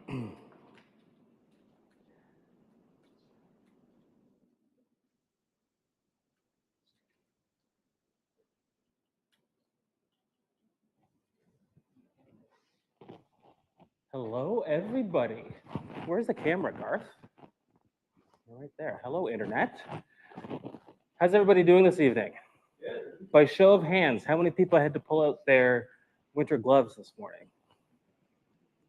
Hello, everybody. Where's the camera, Garth? Right there. Hello, Internet. How's everybody doing this evening? Good. By show of hands, how many people had to pull out their winter gloves this morning?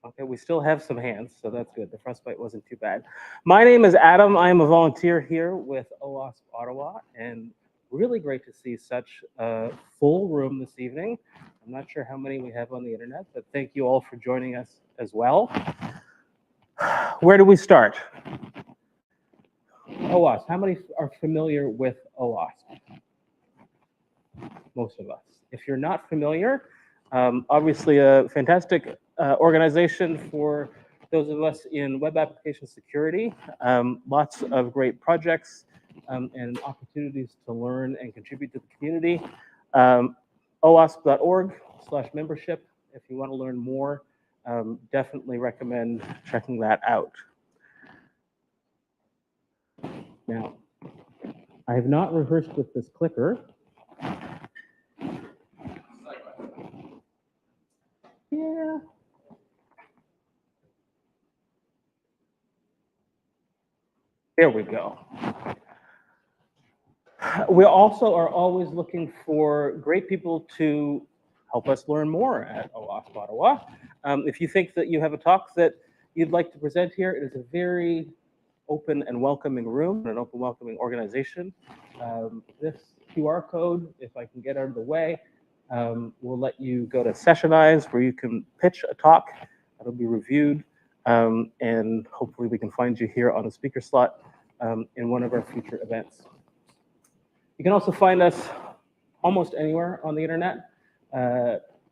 Okay, we still have some hands, so that's good. The frostbite wasn't too bad. My name is Adam. I am a volunteer here with OWASP Ottawa, and really great to see such a full room this evening. I'm not sure how many we have on the internet, but thank you all for joining us as well. Where do we start? OWASP. How many are familiar with OWASP? Most of us. If you're not familiar, obviously a fantastic organization for those of us in web application security. Lots of great projects and opportunities to learn and contribute to the community. OWASP.org/membership. If you want to learn more, definitely recommend checking that out. Now, I have not rehearsed with this clicker. Yeah. There we go. We also are always looking for great people to help us learn more at OWASP Ottawa. If you think that you have a talk that you'd like to present here, it is a very open and welcoming room, an open, welcoming organization. This QR code, if I can get out of the way, will let you go to Sessionize, where you can pitch a talk. That'll be reviewed, and hopefully we can find you here on a speaker slot in one of our future events. You can also find us almost anywhere on the internet.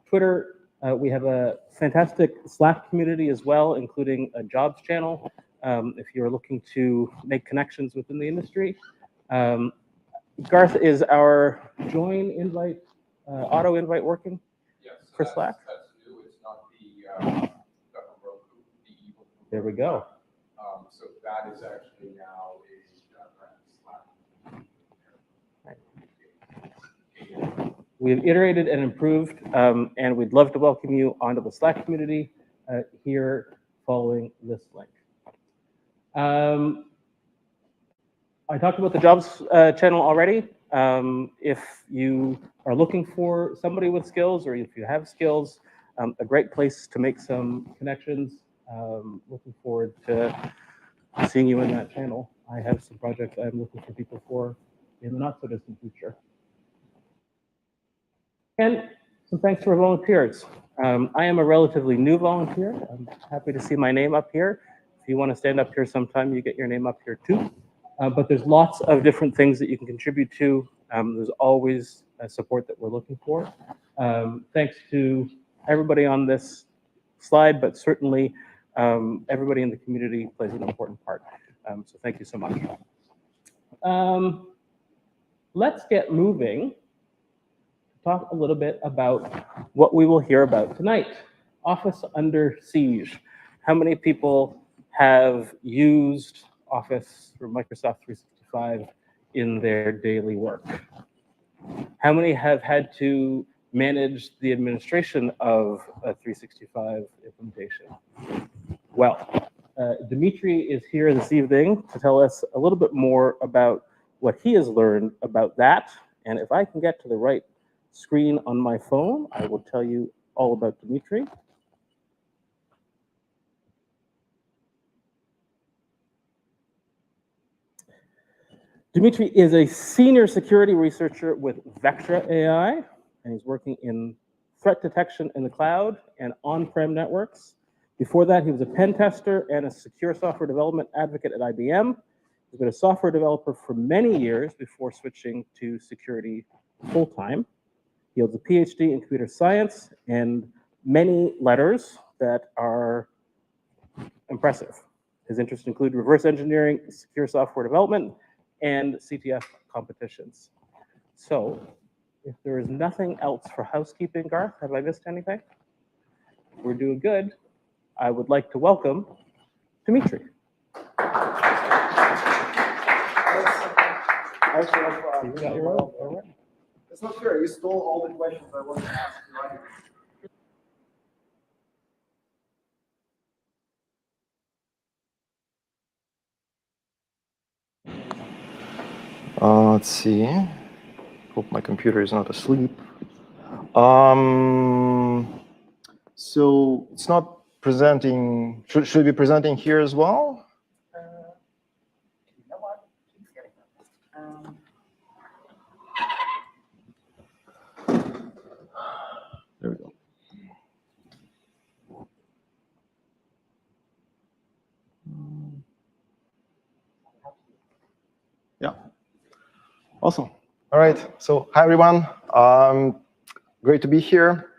Twitter, we have a fantastic Slack community as well, including a jobs channel if you're looking to make connections within the industry. Garth, is our join invite, auto invite working? Yes, for Slack? That's new. It's not the There we go. So that is actually now a Slack. We've iterated and improved, and we'd love to welcome you onto the Slack community here following this link. I talked about the jobs channel already. If you are looking for somebody with skills, or if you have skills, a great place to make some connections. Looking forward to seeing you in that channel. I have some projects I'm looking for people for in the not so distant future. And some thanks to our volunteers. I am a relatively new volunteer. I'm happy to see my name up here. If you want to stand up here sometime, you get your name up here too. But there's lots of different things that you can contribute to. There's always support that we're looking for. Thanks to everybody on this slide, but certainly everybody in the community plays an important part. So thank you so much. Let's get moving. Talk a little bit about what we will hear about tonight. Office under siege. How many people have used Office or Microsoft 365 in their daily work? How many have had to manage the administration of a 365 implementation? Well, Dimitri is here this evening to tell us a little bit more about what he has learned about that. And if I can get to the right screen on my phone, I will tell you all about Dimitri. Dimitri is a senior security researcher with Vectra AI, and he's working in threat detection in the cloud and on-prem networks. Before that, he was a pen tester and a secure software development advocate at IBM. He's been a software developer for many years before switching to security full-time. He holds a PhD in computer science and many letters that are impressive. His interests include reverse engineering, secure software development, and CTF competitions. So, if there is nothing else for housekeeping, Garth, have I missed anything? We're doing good. I would like to welcome Dimitri. You got your own, all right. It's not fair. You stole all the questions I wanted to ask you. Right? Let's see. Hope my computer is not asleep. So it's not presenting. Should it be presenting here as well? You know what? Keeps getting that. There we go. Yeah. Awesome. All right. So hi everyone. Great to be here.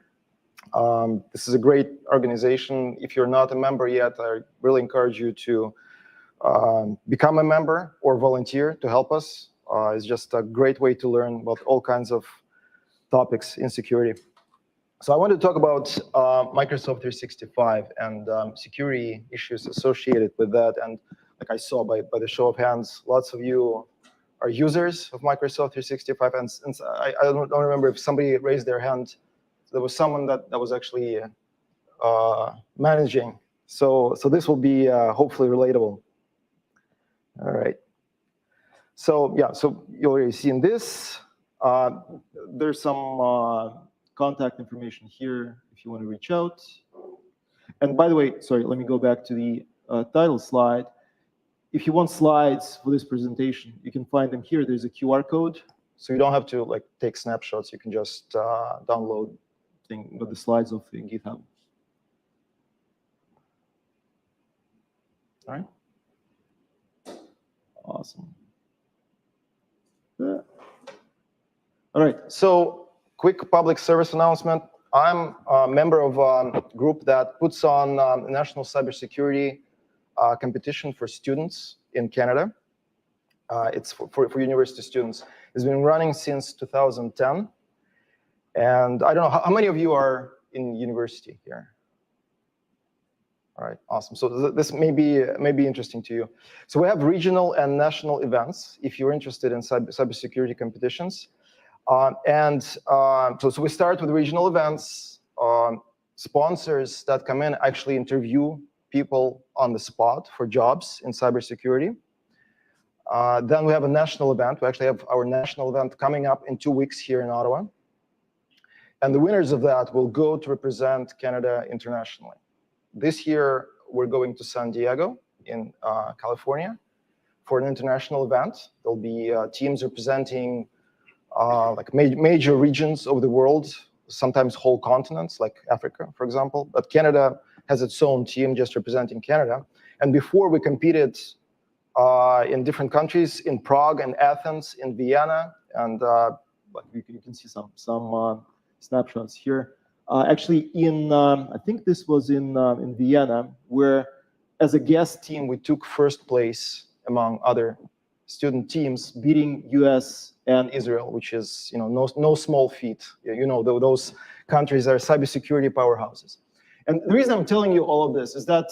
This is a great organization. If you're not a member yet, I really encourage you to become a member or volunteer to help us. It's just a great way to learn about all kinds of topics in security. So I want to talk about Microsoft 365 and security issues associated with that. And like I saw by the show of hands, lots of you are users of Microsoft 365. And I don't remember if somebody raised their hand. There was someone that was actually managing. So this will be hopefully relatable. All right. So yeah, so you already seen this. There's some contact information here if you want to reach out. And by the way, sorry, let me go back to the title slide. If you want slides for this presentation, you can find them here. There's a QR code, so you don't have to like take snapshots. You can just download the slides of the GitHub. All right. Awesome. All right. So quick public service announcement. I'm a member of a group that puts on a national cybersecurity competition for students in Canada. It's for university students. It's been running since 2010. And I don't know, how many of you are in university here? All right, awesome. So this may be interesting to you. So we have regional and national events if you're interested in cybersecurity competitions. So we start with regional events. Sponsors that come in actually interview people on the spot for jobs in cybersecurity. Then we have a national event. We actually have our national event coming up in 2 weeks here in Ottawa. And the winners of that will go to represent Canada internationally. This year, we're going to San Diego in California for an international event. There'll be teams representing like major regions of the world, sometimes whole continents, like Africa, for example. But Canada has its own team just representing Canada. And before we competed in different countries, in Prague and Athens, in Vienna, and you can see some snapshots here. Actually, I think this was in Vienna, where as a guest team, we took first place among other student teams, beating US and Israel, which is no small feat. Those countries are cybersecurity powerhouses. And the reason I'm telling you all of this is that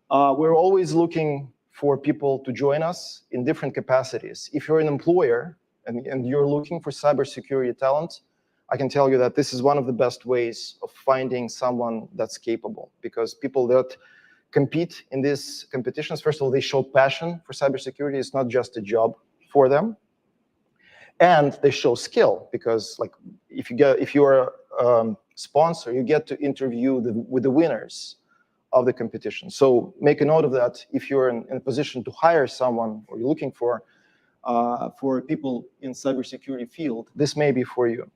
we're always looking for people to join us in different capacities. If you're an employer and you're looking for cybersecurity talent, I can tell you that this is one of the best ways of finding someone that's capable, because people that compete in these competitions, first of all, they show passion for cybersecurity. It's not just a job for them. And they show skill, because like if you're a sponsor, you get to interview with the winners of the competition. So make a note of that. If you're in a position to hire someone, or you're looking for people in cybersecurity field, this may be for you.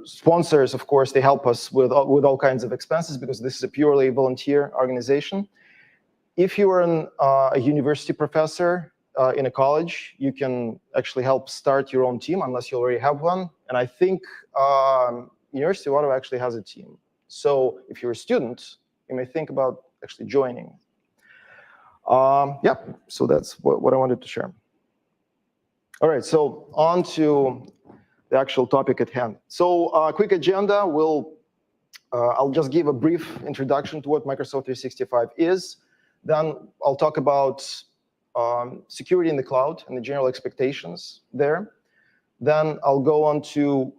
Sponsors, of course, they help us with all kinds of expenses, because this is a purely volunteer organization. If you are a university professor in a college, you can actually help start your own team, unless you already have one. And I think University of Ottawa actually has a team. So if you're a student, you may think about actually joining. Yeah, so that's what I wanted to share. All right, so on to the actual topic at hand. So quick agenda, we'll I'll just give a brief introduction to what Microsoft 365 is. Then I'll talk about security in the cloud and the general expectations there. Then I'll go on to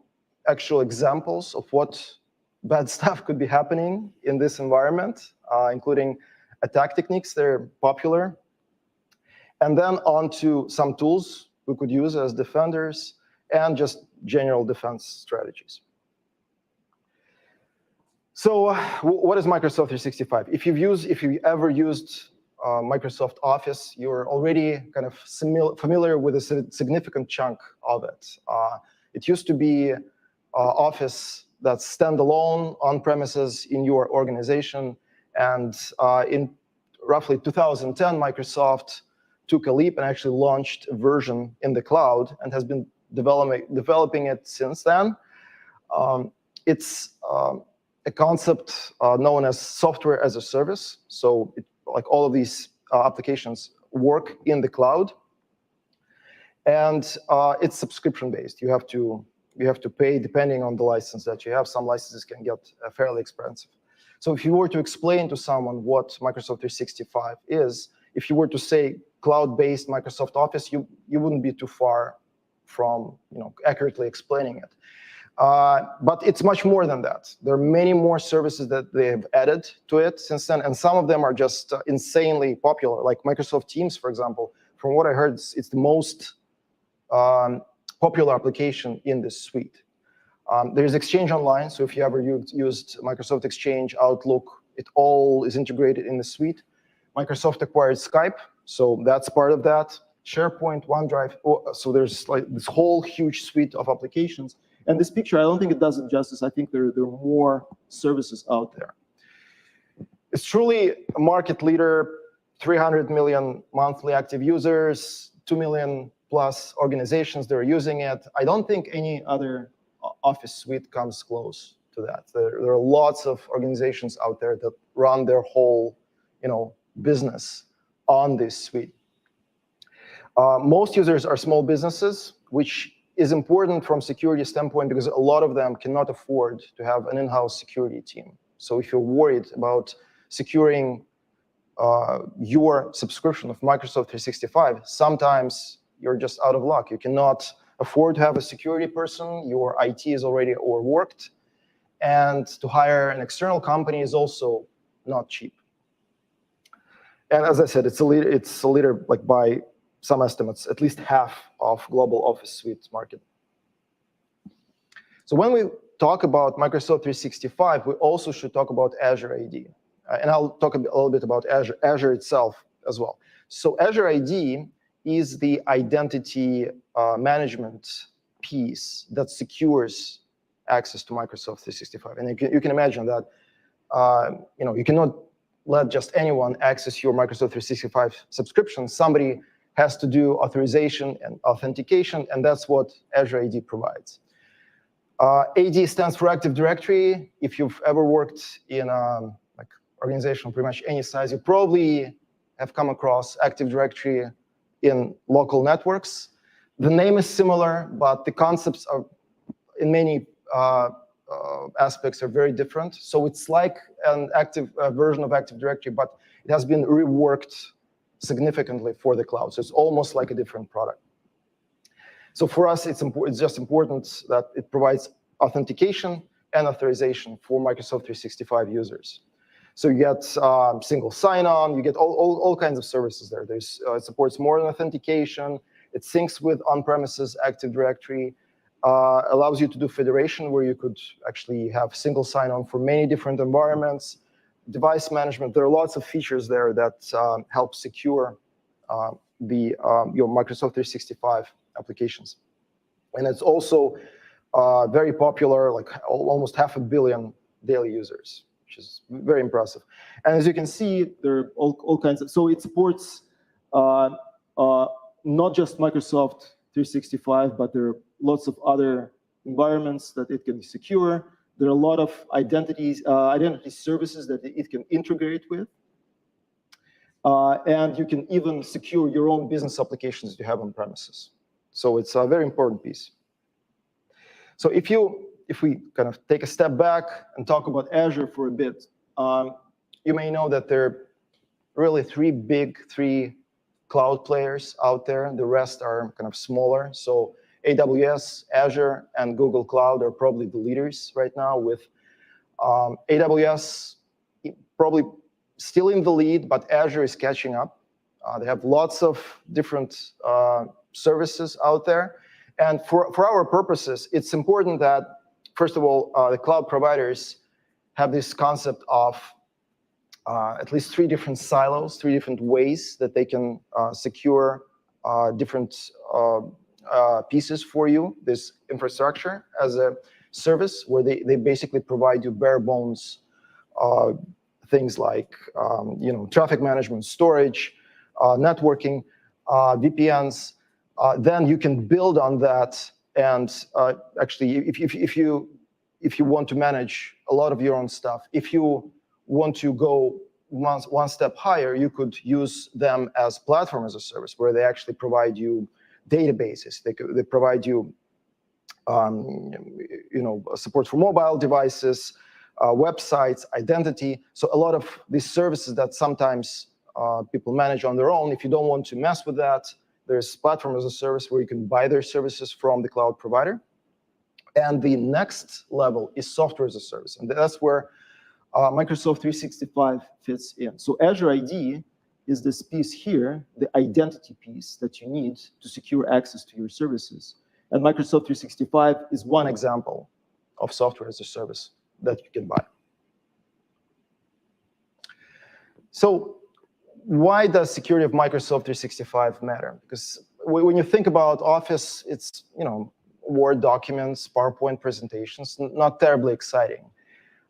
actual examples of what bad stuff could be happening in this environment, including attack techniques that are popular. And then on to some tools we could use as defenders and just general defense strategies. So what is Microsoft 365? If you've ever used Microsoft Office, you're already kind of familiar with a significant chunk of it. It used to be Office that's standalone on premises in your organization. And in roughly 2010, Microsoft took a leap and actually launched a version in the cloud and has been developing it since then. It's a concept known as software as a service. So like all of these applications work in the cloud. And it's subscription-based. You have to pay depending on the license that you have. Some licenses can get fairly expensive. So if you were to explain to someone what Microsoft 365 is, if you were to say cloud-based Microsoft Office, you wouldn't be too far from accurately explaining it. But it's much more than that. There are many more services that they have added to it since then, and some of them are just insanely popular, like Microsoft Teams, for example. From what I heard, it's the most popular application in this suite. There's Exchange Online, so if you ever used Microsoft Exchange, Outlook, it all is integrated in the suite. Microsoft acquired Skype, so that's part of that. SharePoint, OneDrive, so there's like this whole huge suite of applications. And this picture, I don't think it does it justice. I think there are more services out there. It's truly a market leader, 300 million monthly active users, 2 million plus organizations that are using it. I don't think any other Office suite comes close to that. There are lots of organizations out there that run their whole business on this suite. Most users are small businesses, which is important from security standpoint because a lot of them cannot afford to have an in-house security team. So if you're worried about securing your subscription of Microsoft 365, sometimes you're just out of luck. You cannot afford to have a security person. Your IT is already overworked. And to hire an external company is also not cheap. And as I said, it's a leader like by some estimates, at least half of global Office suite market. So when we talk about Microsoft 365, we also should talk about Azure AD. And I'll talk a little bit about Azure itself as well. So Azure AD is the identity management piece that secures access to Microsoft 365. And you can imagine that you cannot let just anyone access your Microsoft 365 subscription. Somebody has to do authorization and authentication, and that's what Azure AD provides. AD stands for Active Directory. If you've ever worked in an organization pretty much any size, you probably have come across Active Directory in local networks. The name is similar, but the concepts are, in many aspects, are very different. So it's like an active version of Active Directory, but it has been reworked significantly for the cloud. So it's almost like a different product. So for us, it's just important that it provides authentication and authorization for Microsoft 365 users. So you get single sign-on, you get all kinds of services there. It supports more than authentication. It syncs with on-premises Active Directory, allows you to do federation, where you could actually have single sign-on for many different environments. Device management, there are lots of features there that help secure your Microsoft 365 applications. And it's also very popular, like almost 500 million daily users, which is very impressive. And as you can see, there are all kinds of, so it supports not just Microsoft 365, but there are lots of other environments that it can secure. There are a lot of identity services that it can integrate with. And you can even secure your own business applications that you have on premises. So it's a very important piece. So if you if we kind of take a step back and talk about Azure for a bit, you may know that there are really three cloud players out there. The rest are kind of smaller. So AWS, Azure, and Google Cloud are probably the leaders right now, with AWS probably still in the lead, but Azure is catching up. They have lots of different services out there. And for our purposes, it's important that, first of all, the cloud providers have this concept of at least 3 different silos, 3 different ways that they can secure different pieces for you, this infrastructure as a service, where they basically provide you bare bones things like traffic management, storage, networking, VPNs. Then you can build on that, and actually, if you want to manage a lot of your own stuff, if you want to go one step higher, you could use them as platform as a service, where they actually provide you databases. They provide you support for mobile devices, websites, identity. So a lot of these services that sometimes people manage on their own, if you don't want to mess with that, there's platform as a service where you can buy their services from the cloud provider. And the next level is software as a service. And that's where Microsoft 365 fits in. So Azure ID is this piece here, the identity piece that you need to secure access to your services. And Microsoft 365 is one example of software as a service that you can buy. So why does security of Microsoft 365 matter? Because when you think about Office, it's Word documents, PowerPoint presentations, not terribly exciting.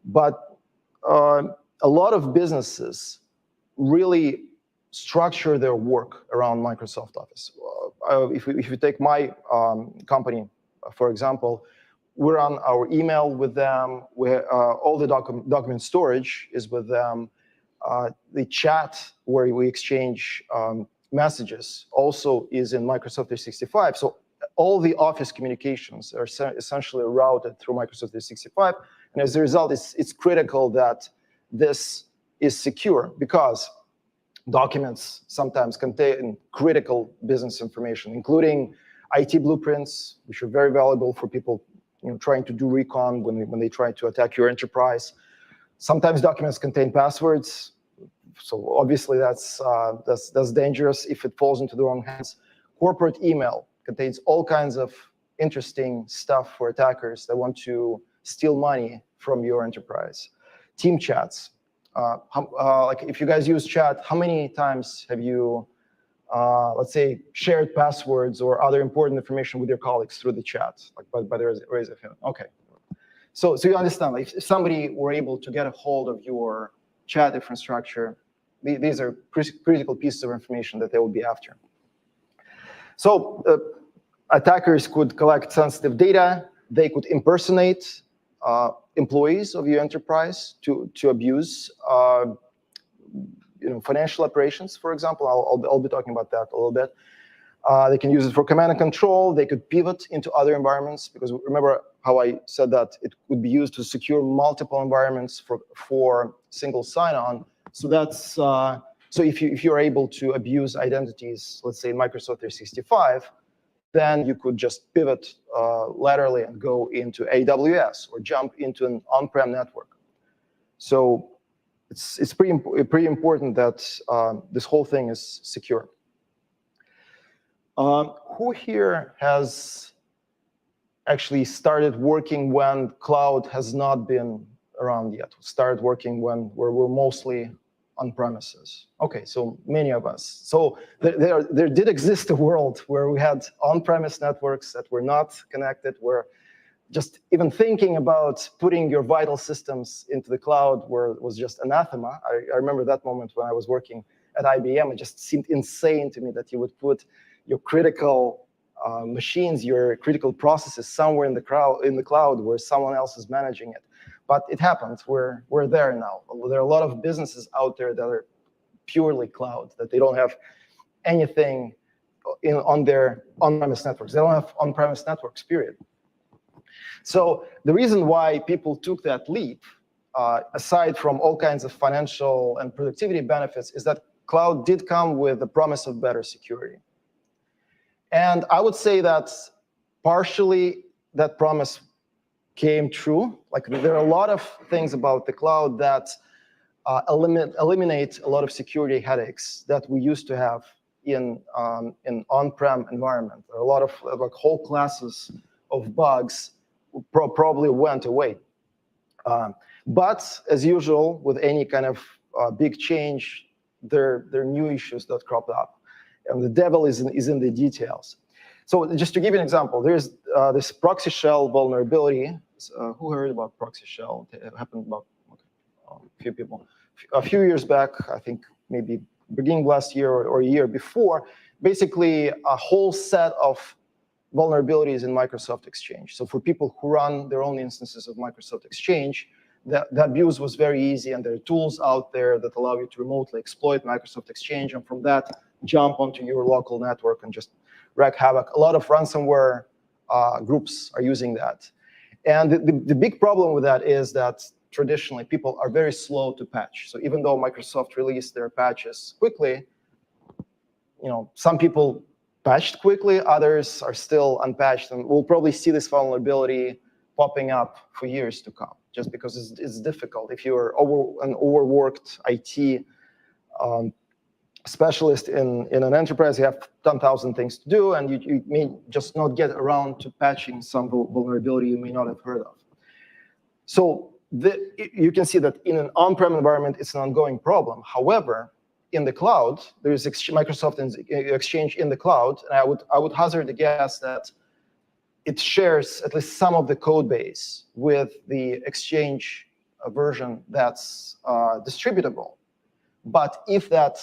But a lot of businesses really structure their work around Microsoft Office. If you take my company, for example, we run our email with them. All the document storage is with them. The chat where we exchange messages also is in Microsoft 365. So all the Office communications are essentially routed through Microsoft 365. And as a result, it's critical that this is secure, because documents sometimes contain critical business information, including IT blueprints, which are very valuable for people trying to do recon when they try to attack your enterprise. Sometimes documents contain passwords, so obviously that's dangerous if it falls into the wrong hands. Corporate email contains all kinds of interesting stuff for attackers that want to steal money from your enterprise. Team chats. Like if you guys use chat, how many times have you, let's say, shared passwords or other important information with your colleagues through the chat, like by the raise of hand? Okay. So you understand, like, if somebody were able to get a hold of your chat infrastructure, these are critical pieces of information that they will be after. So attackers could collect sensitive data. They could impersonate employees of your enterprise to abuse financial operations, for example. I'll be talking about that a little bit. They can use it for command and control. They could pivot into other environments, because remember how I said that it could be used to secure multiple environments for single sign-on. So that's so if you're able to abuse identities, let's say in Microsoft 365, then you could just pivot laterally and go into AWS or jump into an on-prem network. So it's pretty important that this whole thing is secure. Who here has actually started working when cloud has not been around yet? Started working when we're mostly on premises? Okay, so many of us. So there did exist a world where we had on-premise networks that were not connected, where just even thinking about putting your vital systems into the cloud was just anathema. I remember that moment when I was working at IBM. It just seemed insane to me that you would put your critical machines, your critical processes somewhere in the cloud where someone else is managing it. But it happens. We're there now. There are a lot of businesses out there that are purely cloud, that they don't have anything on their on-premise networks. They don't have on-premise networks, period. So the reason why people took that leap, aside from all kinds of financial and productivity benefits, is that cloud did come with the promise of better security. And I would say that partially that promise came true. Like, there are a lot of things about the cloud that eliminate a lot of security headaches that we used to have in on-prem environment. There are a lot of like whole classes of bugs probably went away. But as usual, with any kind of big change, there are new issues that crop up. And the devil is in the details. So just to give you an example, there's this proxy shell vulnerability. Who heard about proxy shell? It happened about a few people. A few years back, I think maybe beginning last year or a year before, basically a whole set of vulnerabilities in Microsoft Exchange. So for people who run their own instances of Microsoft Exchange, the abuse was very easy, and there are tools out there that allow you to remotely exploit Microsoft Exchange, and from that, jump onto your local network and just wreak havoc. A lot of ransomware groups are using that. And the big problem with that is that traditionally people are very slow to patch. So even though Microsoft released their patches quickly, some people patched quickly, others are still unpatched, and we'll probably see this vulnerability popping up for years to come, just because it's difficult. If you're an overworked IT specialist in an enterprise, you have 10,000 things to do, and you may just not get around to patching some vulnerability you may not have heard of. So you can see that in an on-prem environment, it's an ongoing problem. However, in the cloud, there is Microsoft Exchange in the cloud, and I would hazard a guess that it shares at least some of the code base with the Exchange version that's distributable. But if that,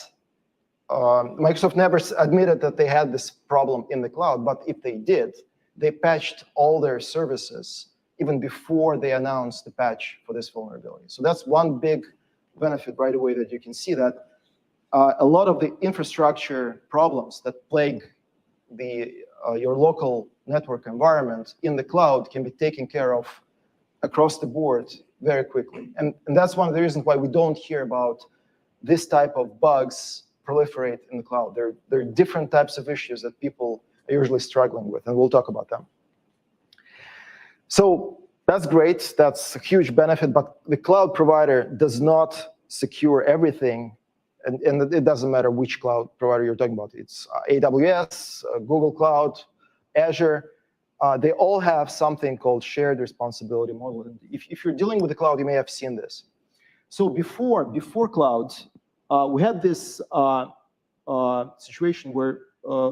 Microsoft never admitted that they had this problem in the cloud, but if they did, they patched all their services even before they announced the patch for this vulnerability. So that's one big benefit right away, that you can see that a lot of the infrastructure problems that plague your local network environment in the cloud can be taken care of across the board very quickly. And that's one of the reasons why we don't hear about this type of bugs proliferate in the cloud. There are different types of issues that people are usually struggling with, and we'll talk about them. So that's great. That's a huge benefit, but the cloud provider does not secure everything. And it doesn't matter which cloud provider you're talking about. It's AWS, Google Cloud, Azure. They all have something called shared responsibility model. And if you're dealing with the cloud, you may have seen this. So before cloud, we had this situation where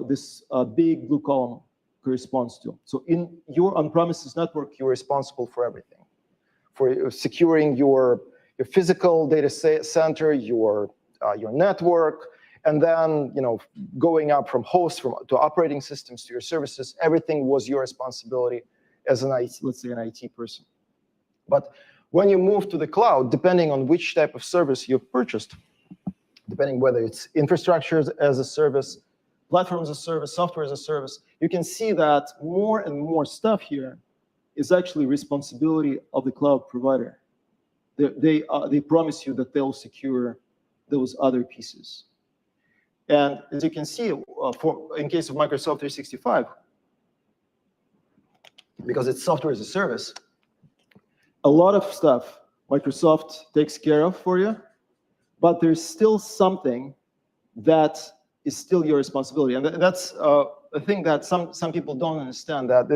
this big blue column corresponds to. So in your on-premises network, you're responsible for everything, for securing your physical data center, your network, and then going up from hosts to operating systems to your services. Everything was your responsibility as let's say an IT person. But when you move to the cloud, depending on which type of service you've purchased, depending whether it's infrastructure as a service, platform as a service, software as a service, you can see that more and more stuff here is actually responsibility of the cloud provider. They promise you that they'll secure those other pieces. And as you can see, in case of Microsoft 365, because it's software as a service, a lot of stuff Microsoft takes care of for you, but there's still something that is still your responsibility. And that's a thing that some people don't understand, that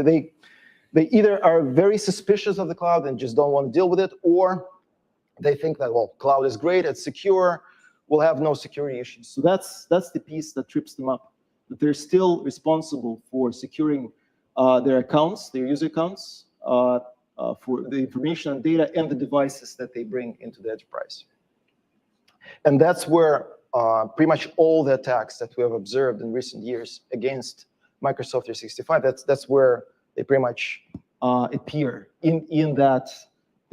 they either are very suspicious of the cloud and just don't want to deal with it, or they think that, well, cloud is great, it's secure, we'll have no security issues. So that's the piece that trips them up, that they're still responsible for securing their accounts, their user accounts, for the information and data and the devices that they bring into the enterprise. And that's where pretty much all the attacks that we have observed in recent years against Microsoft 365, that's where they pretty much appear in that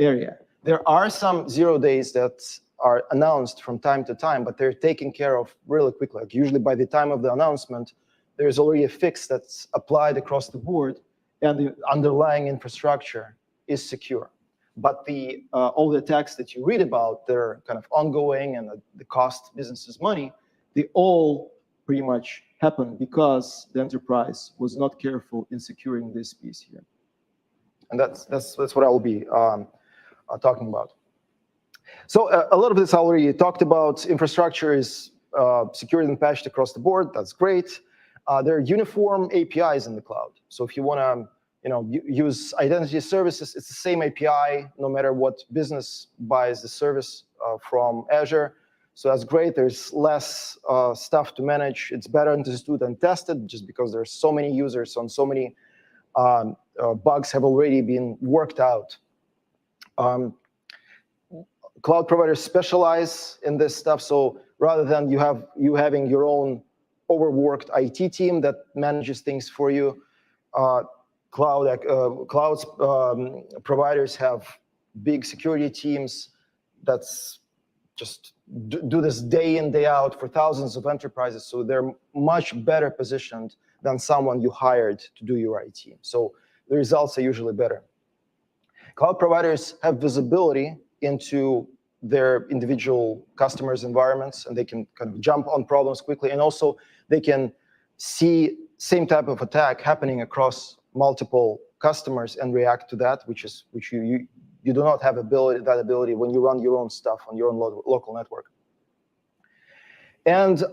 area. There are some 0 days that are announced from time to time, but they're taken care of really quickly. Like usually by the time of the announcement, there's already a fix that's applied across the board, and the underlying infrastructure is secure. But all the attacks that you read about, they're kind of ongoing and the cost businesses money, they all pretty much happen because the enterprise was not careful in securing this piece here. And that's what I will be talking about. So a lot of this I already talked about. Infrastructure is secured and patched across the board. That's great. There are uniform APIs in the cloud. So if you want to use identity services, it's the same API no matter what business buys the service from Azure. So that's great. There's less stuff to manage. It's better understood and tested just because there's so many users and so many bugs have already been worked out. Cloud providers specialize in this stuff. So rather than you having your own overworked IT team that manages things for you, cloud providers have big security teams that's just do this day in, day out for thousands of enterprises. So they're much better positioned than someone you hired to do your IT. So the results are usually better. Cloud providers have visibility into their individual customers' environments, and they can kind of jump on problems quickly. And also, they can see same type of attack happening across multiple customers and react to that, which you do not have that ability when you run your own stuff on your own local network. And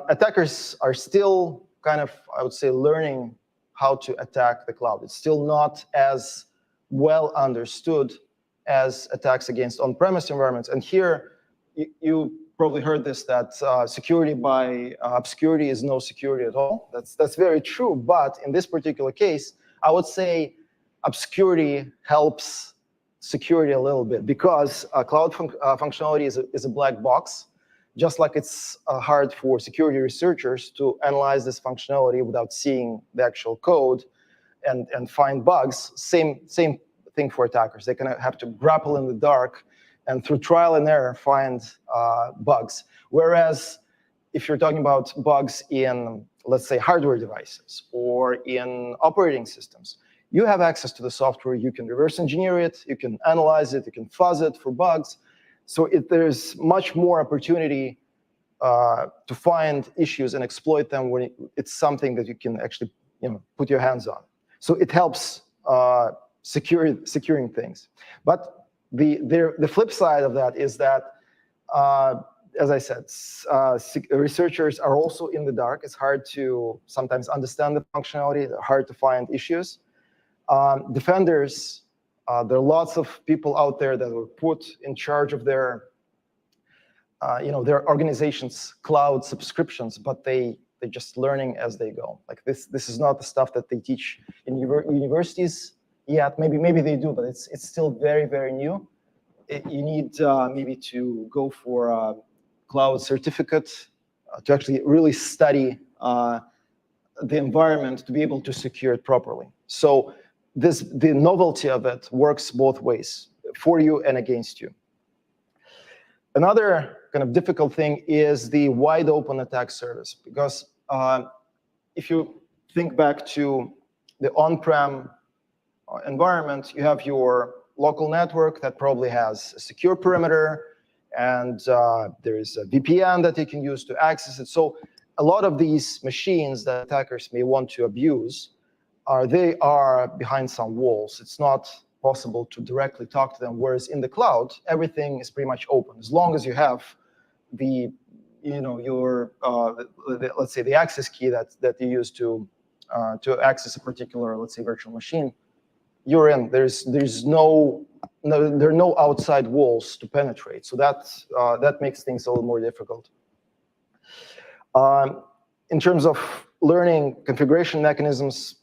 attackers are still kind of, I would say, learning how to attack the cloud. It's still not as well understood as attacks against on-premise environments. And here, you probably heard this, that security by obscurity is no security at all. That's very true. But in this particular case, I would say obscurity helps security a little bit because cloud functionality is a black box. Just like it's hard for security researchers to analyze this functionality without seeing the actual code and find bugs, same thing for attackers. They kind of have to grapple in the dark and through trial and error find bugs. Whereas if you're talking about bugs in, let's say, hardware devices or in operating systems, you have access to the software. You can reverse engineer it. You can analyze it. You can fuzz it for bugs. So there's much more opportunity to find issues and exploit them when it's something that you can actually put your hands on. So it helps securing things. But the flip side of that is that, as I said, researchers are also in the dark. It's hard to sometimes understand the functionality, hard to find issues. Defenders, there are lots of people out there that were put in charge of their organization's cloud subscriptions, but they're just learning as they go. Like this is not the stuff that they teach in universities yet. Maybe they do, but it's still very, very new. You need maybe to go for a cloud certificate to actually really study the environment to be able to secure it properly. So the novelty of it works both ways, for you and against you. Another kind of difficult thing is the wide open attack service, because if you think back to the on-prem environment, you have your local network that probably has a secure perimeter, and there is a VPN that you can use to access it. So a lot of these machines that attackers may want to abuse, they are behind some walls. It's not possible to directly talk to them, whereas in the cloud, everything is pretty much open. As long as you have let's say the access key that you use to access a particular, let's say, virtual machine, you're in. There are no outside walls to penetrate. So that makes things a little more difficult. In terms of learning configuration mechanisms,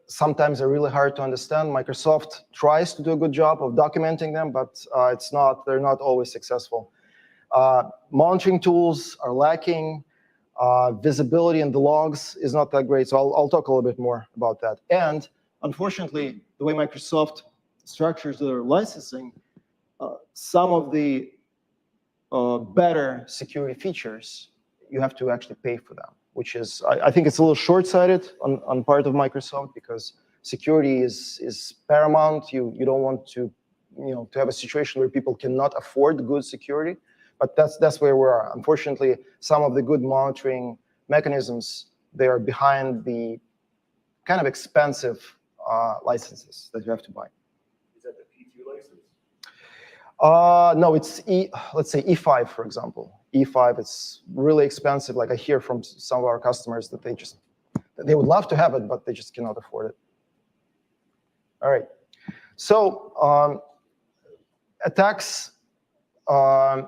sometimes they're really hard to understand. Microsoft tries to do a good job of documenting them, but they're not always successful. Monitoring tools are lacking. Visibility in the logs is not that great. So I'll talk a little bit more about that. And unfortunately, the way Microsoft structures their licensing, some of the better security features, you have to actually pay for them, which is, I think it's a little short-sighted on part of Microsoft, because security is paramount. You don't want to, to have a situation where people cannot afford good security. But that's where we are. Unfortunately, some of the good monitoring mechanisms, they are behind the kind of expensive licenses that you have to buy. Is that the P2 license? No, it's let's say E5, for example. E5, it's really expensive. Like I hear from some of our customers that they would love to have it, but they just cannot afford it. All right. So attacks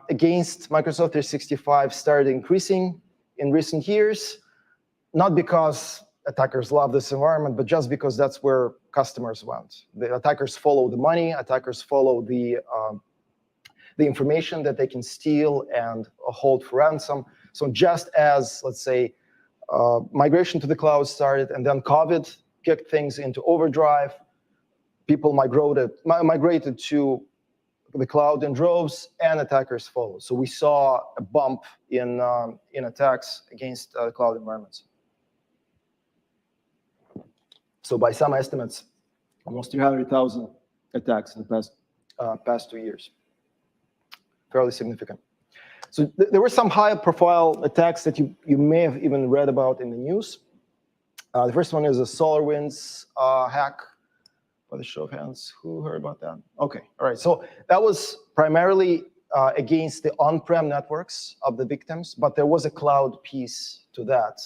against Microsoft 365 started increasing in recent years, not because attackers love this environment, but just because that's where customers went. The attackers follow the money. Attackers follow the information that they can steal and hold for ransom. So just as, let's say, migration to the cloud started and then COVID kicked things into overdrive, people migrated to the cloud in droves, and attackers followed. So we saw a bump in attacks against cloud environments. So by some estimates, almost 300,000 attacks in the past 2 years. Fairly significant. So there were some high-profile attacks that you may have even read about in the news. The first one is a SolarWinds hack. By the show of hands, who heard about that? Okay, all right. So that was primarily against the on-prem networks of the victims, but there was a cloud piece to that,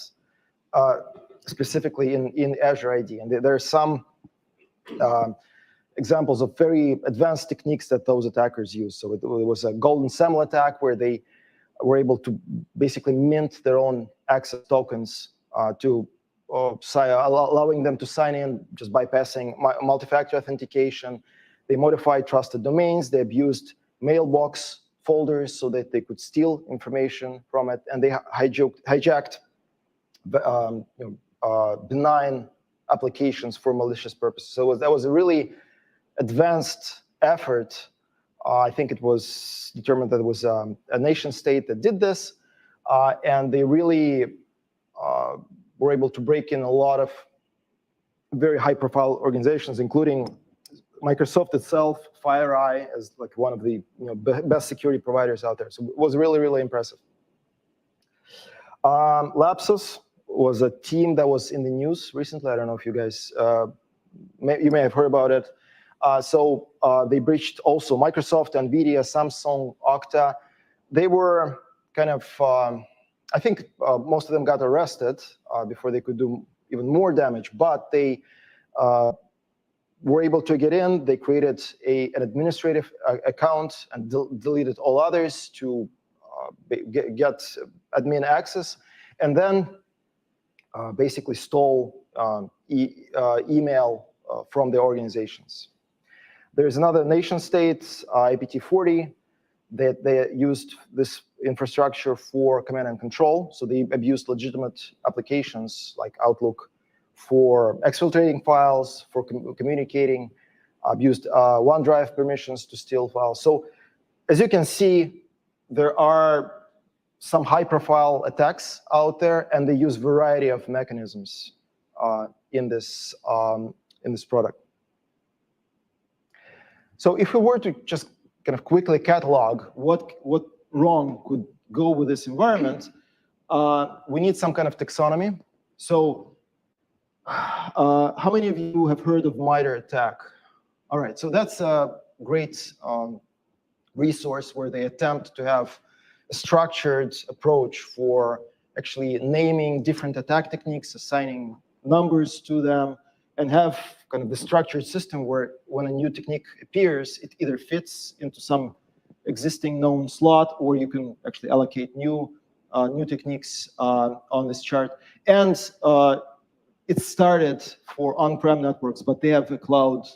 specifically in Azure AD. And there are some examples of very advanced techniques that those attackers use. So it was a golden SAML attack where they were able to basically mint their own access tokens allowing them to sign in just bypassing multi-factor authentication. They modified trusted domains. They abused mailbox folders so that they could steal information from it, and they hijacked benign applications for malicious purposes. So that was a really advanced effort. I think it was determined that it was a nation state that did this, and they really were able to break in a lot of very high-profile organizations, including Microsoft itself, FireEye, as like one of the best security providers out there. So it was really, really impressive. Lapsus was a team that was in the news recently. I don't know if you guys, you may have heard about it. So they breached also Microsoft, NVIDIA, Samsung, Okta. They were kind of, I think most of them got arrested before they could do even more damage, but they were able to get in. They created an administrative account and deleted all others to get admin access, and then basically stole email from the organizations. There's another nation state, APT40, that they used this infrastructure for command and control. So they abused legitimate applications like Outlook for exfiltrating files, for communicating, abused OneDrive permissions to steal files. So as you can see, there are some high-profile attacks out there, and they use a variety of mechanisms in this product. So if we were to just kind of quickly catalog what wrong could go with this environment, we need some kind of taxonomy. So how many of you have heard of MITRE attack? All right, so that's a great resource where they attempt to have a structured approach for actually naming different attack techniques, assigning numbers to them, and have kind of the structured system where when a new technique appears, it either fits into some existing known slot, or you can actually allocate new techniques on this chart. And it started for on-prem networks, but they have a cloud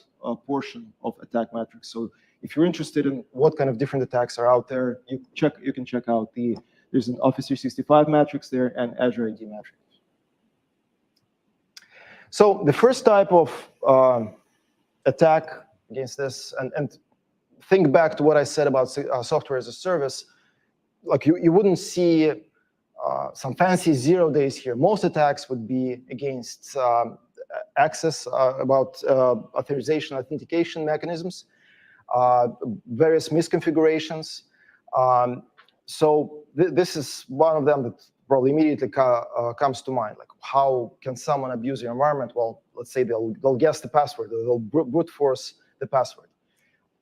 portion of attack matrix. So if you're interested in what kind of different attacks are out there, you can check out there's an Office 365 matrix there and Azure AD matrix. So the first type of attack against this, and think back to what I said about software as a service, like you wouldn't see some fancy 0 days here. Most attacks would be against access, about authorization, authentication mechanisms, various misconfigurations. So this is one of them that probably immediately comes to mind. Like, how can someone abuse your environment? Well, let's say they'll guess the password, or they'll brute force the password.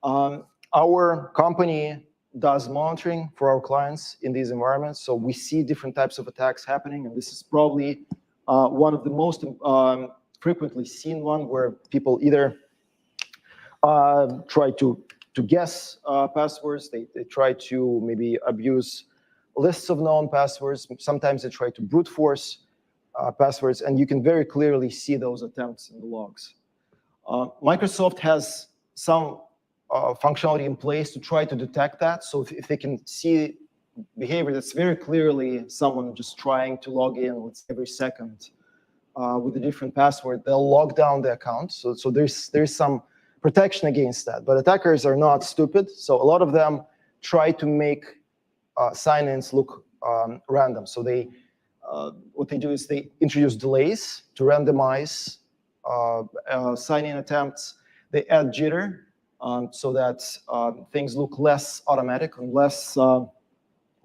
Our company does monitoring for our clients in these environments, so we see different types of attacks happening, and this is probably one of the most frequently seen one, where people either try to guess passwords, they try to maybe abuse lists of known passwords, sometimes they try to brute force passwords, and you can very clearly see those attempts in the logs. Microsoft has some functionality in place to try to detect that. So if they can see behavior that's very clearly someone just trying to log in every second with a different password, they'll lock down the account. So there's some protection against that. But attackers are not stupid. So a lot of them try to make sign-ins look random. So what they do is they introduce delays to randomize sign-in attempts. They add jitter so that things look less automatic and less on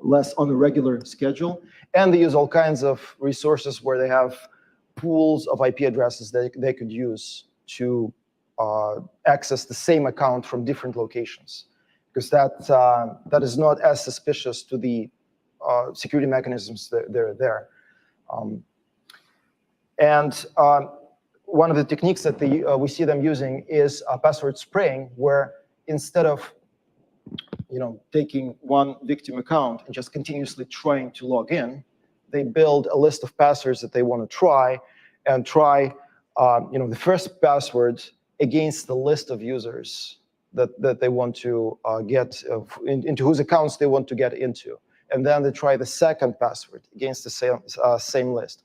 a regular schedule. And they use all kinds of resources where they have pools of IP addresses that they could use to access the same account from different locations, because that is not as suspicious to the security mechanisms that are there. One of the techniques that we see them using is password spraying, where instead of taking one victim account and just continuously trying to log in, they build a list of passwords that they want to try, and try the first password against the list of users that they want to get into whose accounts they want to get into, and then they try the second password against the same list.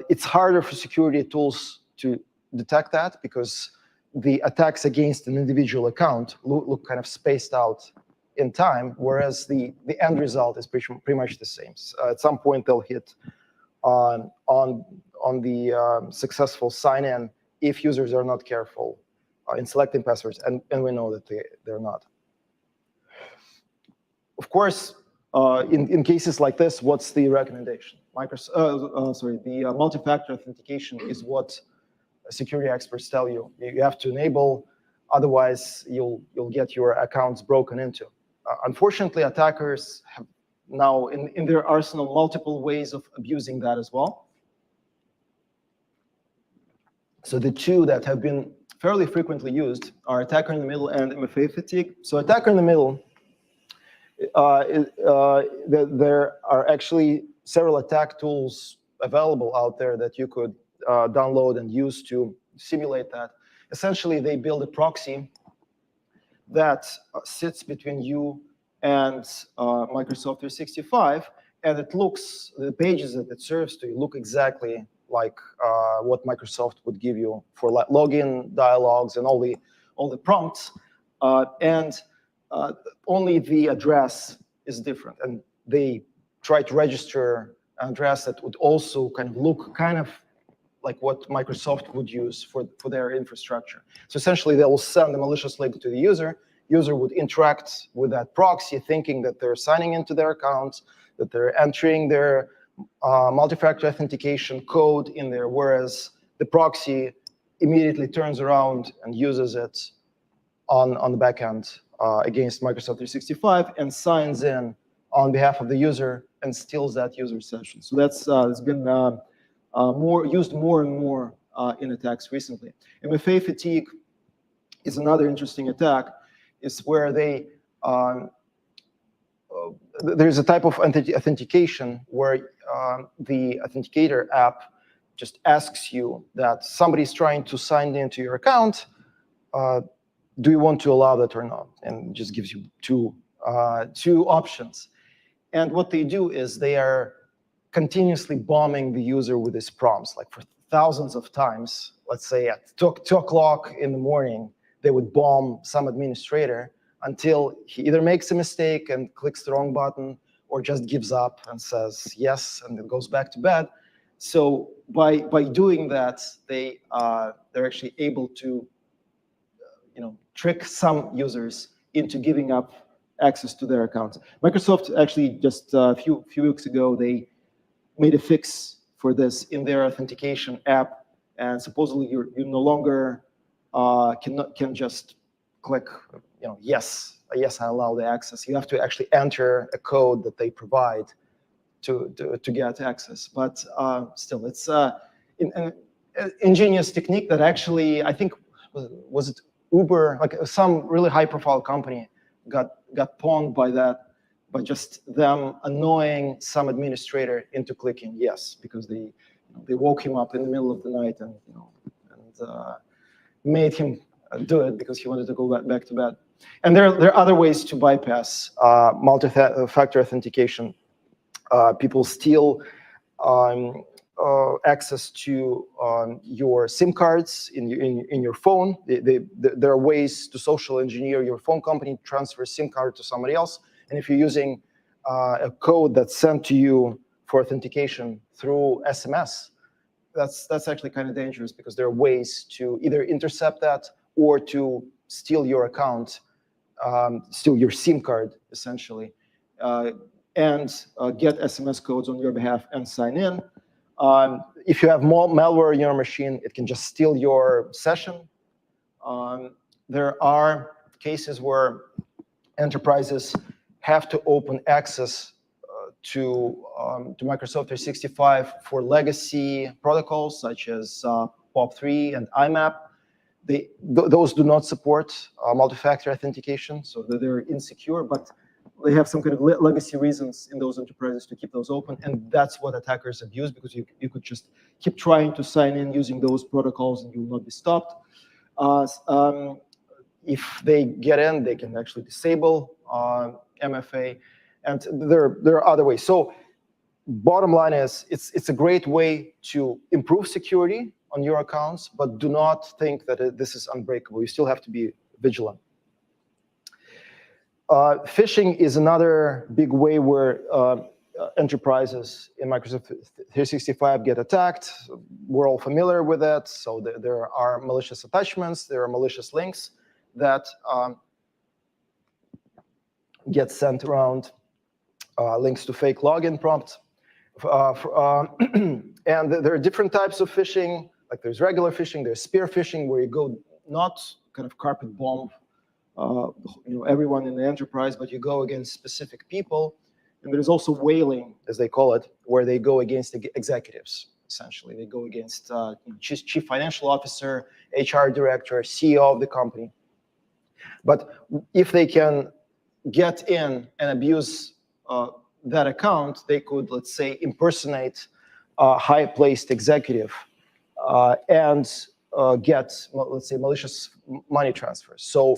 It's harder for security tools to detect that because the attacks against an individual account look kind of spaced out in time, whereas the end result is pretty much the same. At some point, they'll hit on the successful sign-in if users are not careful in selecting passwords, and we know that they're not. Of course, in cases like this, what's the recommendation? The multi-factor authentication is what security experts tell you. You have to enable, otherwise you'll get your accounts broken into. Unfortunately, attackers have now in their arsenal multiple ways of abusing that as well. So the two that have been fairly frequently used are attacker in the middle and MFA fatigue. So attacker in the middle, there are actually several attack tools available out there that you could download and use to simulate that. Essentially, they build a proxy that sits between you and Microsoft 365, and the pages that it serves to look exactly like what Microsoft would give you for login dialogues and all the prompts, and only the address is different. And they try to register an address that would also kind of look like what Microsoft would use for their infrastructure. So essentially, they will send a malicious link to the user. User would interact with that proxy, thinking that they're signing into their account, that they're entering their multi-factor authentication code in there, whereas the proxy immediately turns around and uses it on the back end against Microsoft 365 and signs in on behalf of the user and steals that user session. So that's it's been used more and more in attacks recently. MFA fatigue is another interesting attack. It's where there's a type of authentication where the authenticator app just asks you that somebody's trying to sign into your account. Do you want to allow that or not? And it just gives you two options. And what they do is they are continuously bombing the user with these prompts, like for thousands of times. Let's say at 2 o'clock in the morning, they would bomb some administrator until he either makes a mistake and clicks the wrong button, or just gives up and says yes, and then goes back to bed. So by doing that, they're actually able to trick some users into giving up access to their accounts. Microsoft actually just a few weeks ago, they made a fix for this in their authentication app, and supposedly you no longer can just click yes, I allow the access. You have to actually enter a code that they provide to get access. But still, it's an ingenious technique that actually, I think, was it Uber, like some really high-profile company got pawned by that, by just them annoying some administrator into clicking yes, because they woke him up in the middle of the night and made him do it because he wanted to go back to bed. And there are other ways to bypass multi-factor authentication. People steal access to your SIM cards in your phone. There are ways to social engineer your phone company, transfer SIM card to somebody else. And if you're using a code that's sent to you for authentication through SMS, that's actually kind of dangerous, because there are ways to either intercept that or to steal your account, steal your SIM card, essentially, and get SMS codes on your behalf and sign in. If you have malware in your machine, it can just steal your session. There are cases where enterprises have to open access to Microsoft 365 for legacy protocols such as POP3 and IMAP. Those do not support multi-factor authentication, so that they're insecure, but they have some kind of legacy reasons in those enterprises to keep those open, and that's what attackers abuse, because you could just keep trying to sign in using those protocols and you will not be stopped. If they get in, they can actually disable MFA, and there are other ways. So bottom line is, it's a great way to improve security on your accounts, but do not think that this is unbreakable. You still have to be vigilant. Phishing is another big way where enterprises in Microsoft 365 get attacked. We're all familiar with that. So there are malicious attachments, there are malicious links that get sent around, links to fake login prompts. And there are different types of phishing. Like there's regular phishing, there's spear phishing, where you go not kind of carpet bomb everyone in the enterprise, but you go against specific people. And there's also whaling, as they call it, where they go against the executives, essentially. They go against chief financial officer, HR director, CEO of the company. But if they can get in and abuse that account, they could, let's say, impersonate a high-placed executive and get, let's say, malicious money transfers. So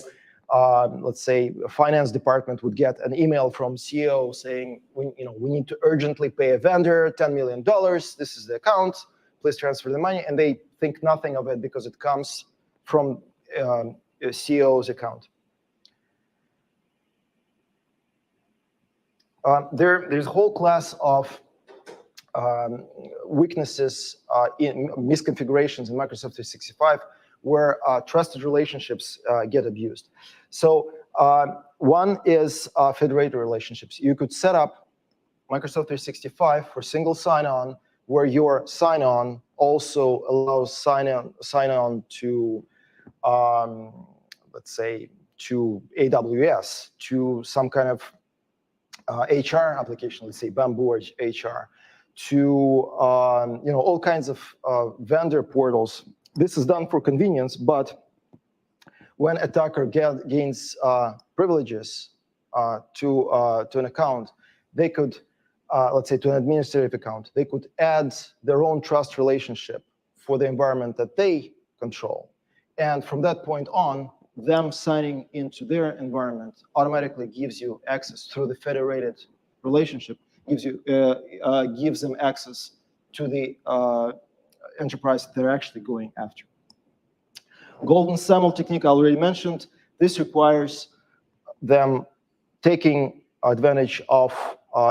let's say a finance department would get an email from CEO saying, we need to urgently pay a vendor $10 million. This is the account. Please transfer the money. And they think nothing of it because it comes from a CEO's account. There's a whole class of weaknesses in misconfigurations in Microsoft 365 where trusted relationships get abused. So one is federated relationships. You could set up Microsoft 365 for single sign-on, where your sign-on also allows sign-on to, let's say, to AWS, to some kind of HR application, let's say Bamboo HR, to all kinds of vendor portals. This is done for convenience, but when attacker gains privileges to an account, they could, let's say, to an administrative account, they could add their own trust relationship for the environment that they control. And from that point on, them signing into their environment automatically gives you access through the federated relationship, gives them access to the enterprise they're actually going after. Golden SAML technique I already mentioned. This requires them taking advantage of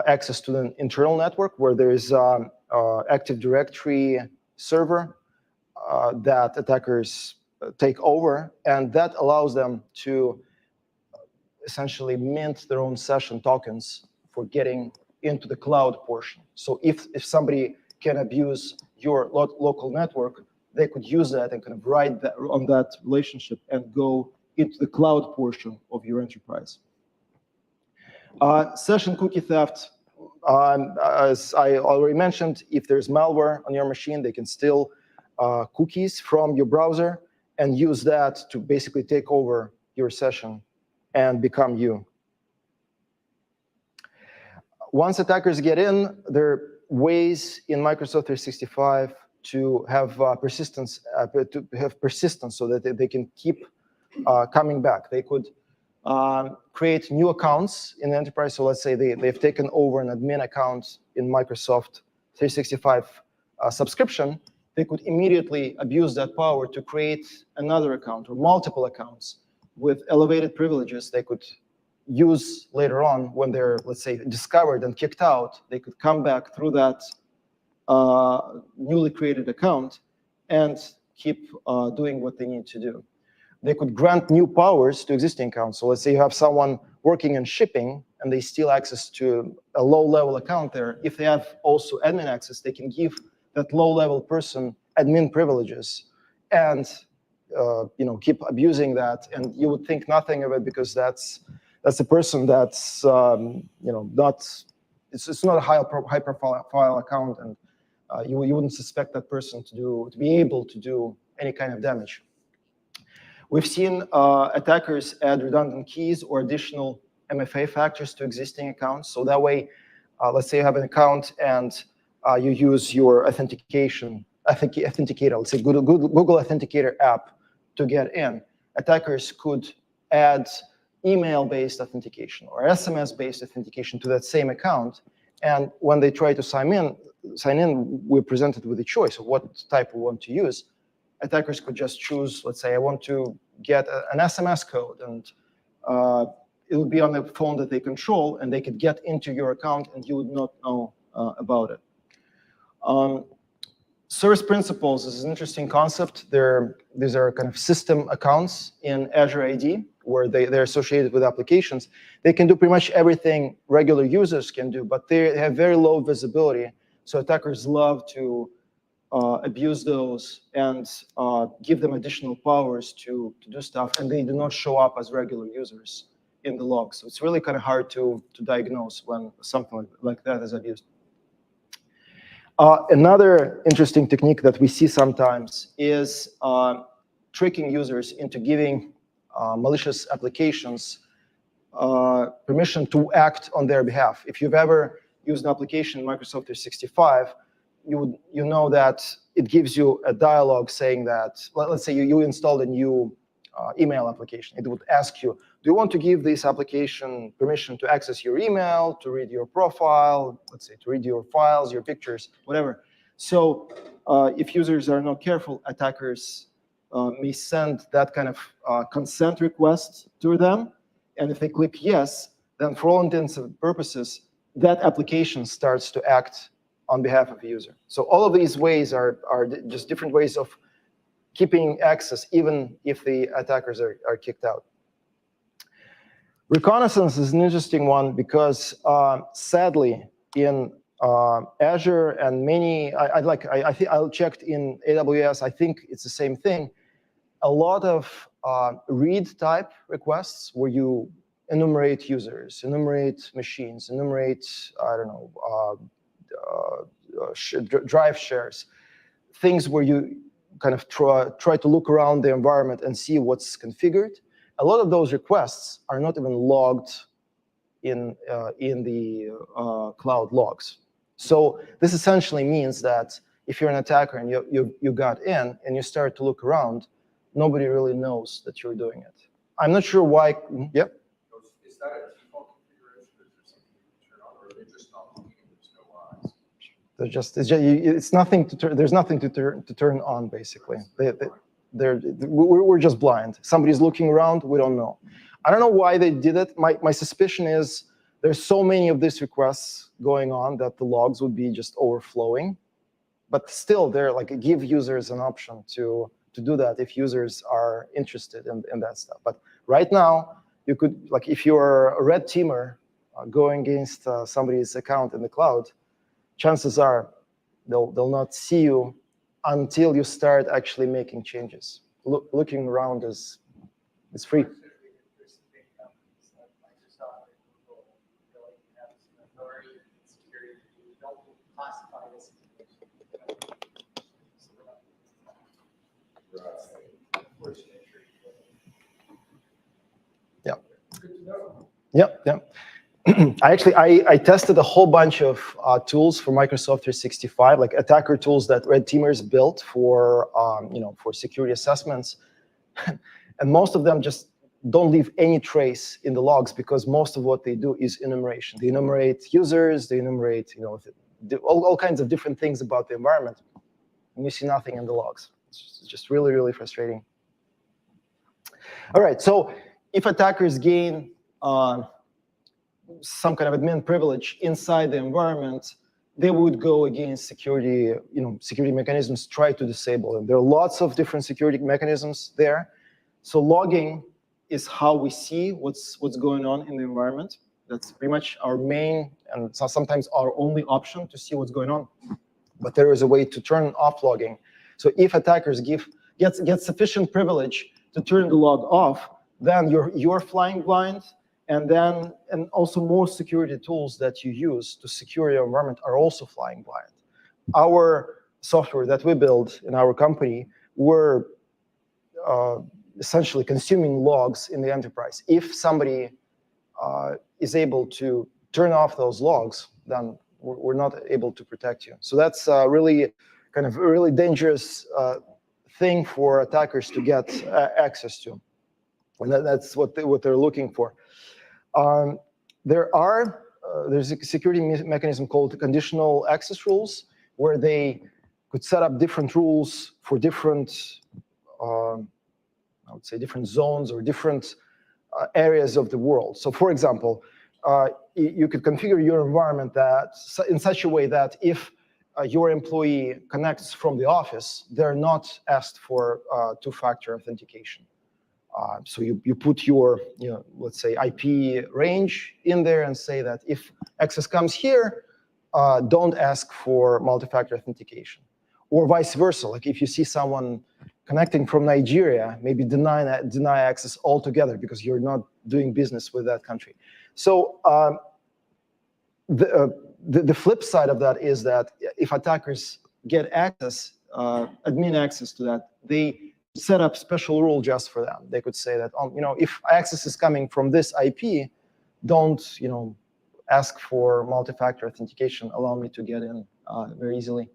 access to the internal network where there is Active Directory server that attackers take over, and that allows them to essentially mint their own session tokens for getting into the cloud portion. So if somebody can abuse your local network, they could use that and kind of ride that on that relationship and go into the cloud portion of your enterprise. Session cookie theft. As I already mentioned, if there's malware on your machine, they can steal cookies from your browser and use that to basically take over your session and become you. Once attackers get in, there are ways in Microsoft 365 to have persistence, so that they can keep coming back. They could create new accounts in the enterprise. So let's say they've taken over an admin account in Microsoft 365 subscription. They could immediately abuse that power to create another account or multiple accounts with elevated privileges. They could use later on when they're, let's say, discovered and kicked out. They could come back through that newly created account and keep doing what they need to do. They could grant new powers to existing accounts. So let's say you have someone working in shipping and they steal access to a low-level account there. If they have also admin access, they can give that low-level person admin privileges and keep abusing that. And you would think nothing of it because that's a person that's not, it's not a high-profile account, and you wouldn't suspect that person to be able to do any kind of damage. We've seen attackers add redundant keys or additional MFA factors to existing accounts. So that way, let's say you have an account and you use your authenticator, let's say Google Authenticator app to get in. Attackers could add email-based authentication or SMS-based authentication to that same account. And when they try to sign in, we're presented with a choice of what type we want to use. Attackers could just choose, let's say, I want to get an SMS code, and it would be on the phone that they control, and they could get into your account, and you would not know about it. Service principals is an interesting concept. These are kind of system accounts in Azure AD, where they're associated with applications. They can do pretty much everything regular users can do, but they have very low visibility. So attackers love to abuse those and give them additional powers to do stuff, and they do not show up as regular users in the logs. So it's really kind of hard to diagnose when something like that is abused. Another interesting technique that we see sometimes is tricking users into giving malicious applications permission to act on their behalf. If you've ever used an application in Microsoft 365, you know that it gives you a dialogue saying that, let's say you installed a new email application. It would ask you, do you want to give this application permission to access your email, to read your profile, let's say to read your files, your pictures, whatever. So if users are not careful, attackers may send that kind of consent request to them. And if they click yes, then for all intents and purposes, that application starts to act on behalf of the user. So all of these ways are just different ways of keeping access, even if the attackers are kicked out. Reconnaissance is an interesting one because, sadly, in Azure and many, I checked in AWS, I think it's the same thing. A lot of read type requests where you enumerate users, enumerate machines, enumerate, I don't know, drive shares, things where you kind of try to look around the environment and see what's configured. A lot of those requests are not even logged in the cloud logs. So this essentially means that if you're an attacker and you got in and you start to look around, nobody really knows that you're doing it. I'm not sure why. Yep. Is that a default configuration, or is there something you can turn on, or are they just not looking and there's no eyes? It's nothing to turn. There's nothing to turn on, basically. We're just blind. Somebody's looking around. We don't know. I don't know why they did it. My suspicion is there's so many of these requests going on that the logs would be just overflowing. But still, they're like give users an option to do that if users are interested in that stuff. But right now, you could, like, if you're a red teamer going against somebody's account in the cloud, chances are they'll not see you until you start actually making changes. Looking around is free. There's some big companies like Microsoft and Google really have some authority in security. You don't classify this information. So we're not- That's the unfortunate truth. Yeah. Good to know. Yeah. I tested a whole bunch of tools for Microsoft 365, like attacker tools that red teamers built for for security assessments, and most of them just don't leave any trace in the logs because most of what they do is enumeration. They enumerate users, they enumerate all kinds of different things about the environment, and you see nothing in the logs. It's just really, really frustrating. All right, so if attackers gain some kind of admin privilege inside the environment, they would go against security, security mechanisms, try to disable them. There are lots of different security mechanisms there. So logging is how we see what's going on in the environment. That's pretty much our main and sometimes our only option to see what's going on. But there is a way to turn off logging. So if attackers get sufficient privilege to turn the log off, then you're flying blind. And also most security tools that you use to secure your environment are also flying blind. Our software that we build in our company, we're essentially consuming logs in the enterprise. If somebody is able to turn off those logs, then we're not able to protect you. So that's really kind of a really dangerous thing for attackers to get access to. And that's what they're looking for. There's a security mechanism called conditional access rules, where they could set up different rules for different, I would say, different zones or different areas of the world. So, for example, you could configure your environment in such a way that if your employee connects from the office, they're not asked for two-factor authentication. So you put your, let's say, IP range in there and say that if access comes here, don't ask for multi-factor authentication. Or vice versa, like if you see someone connecting from Nigeria, maybe deny access altogether because you're not doing business with that country. So the flip side of that is that if attackers get access, admin access to that, they set up special rule just for them. They could say that, if access is coming from this IP, don't, ask for multi-factor authentication. Allow me to get in very easily.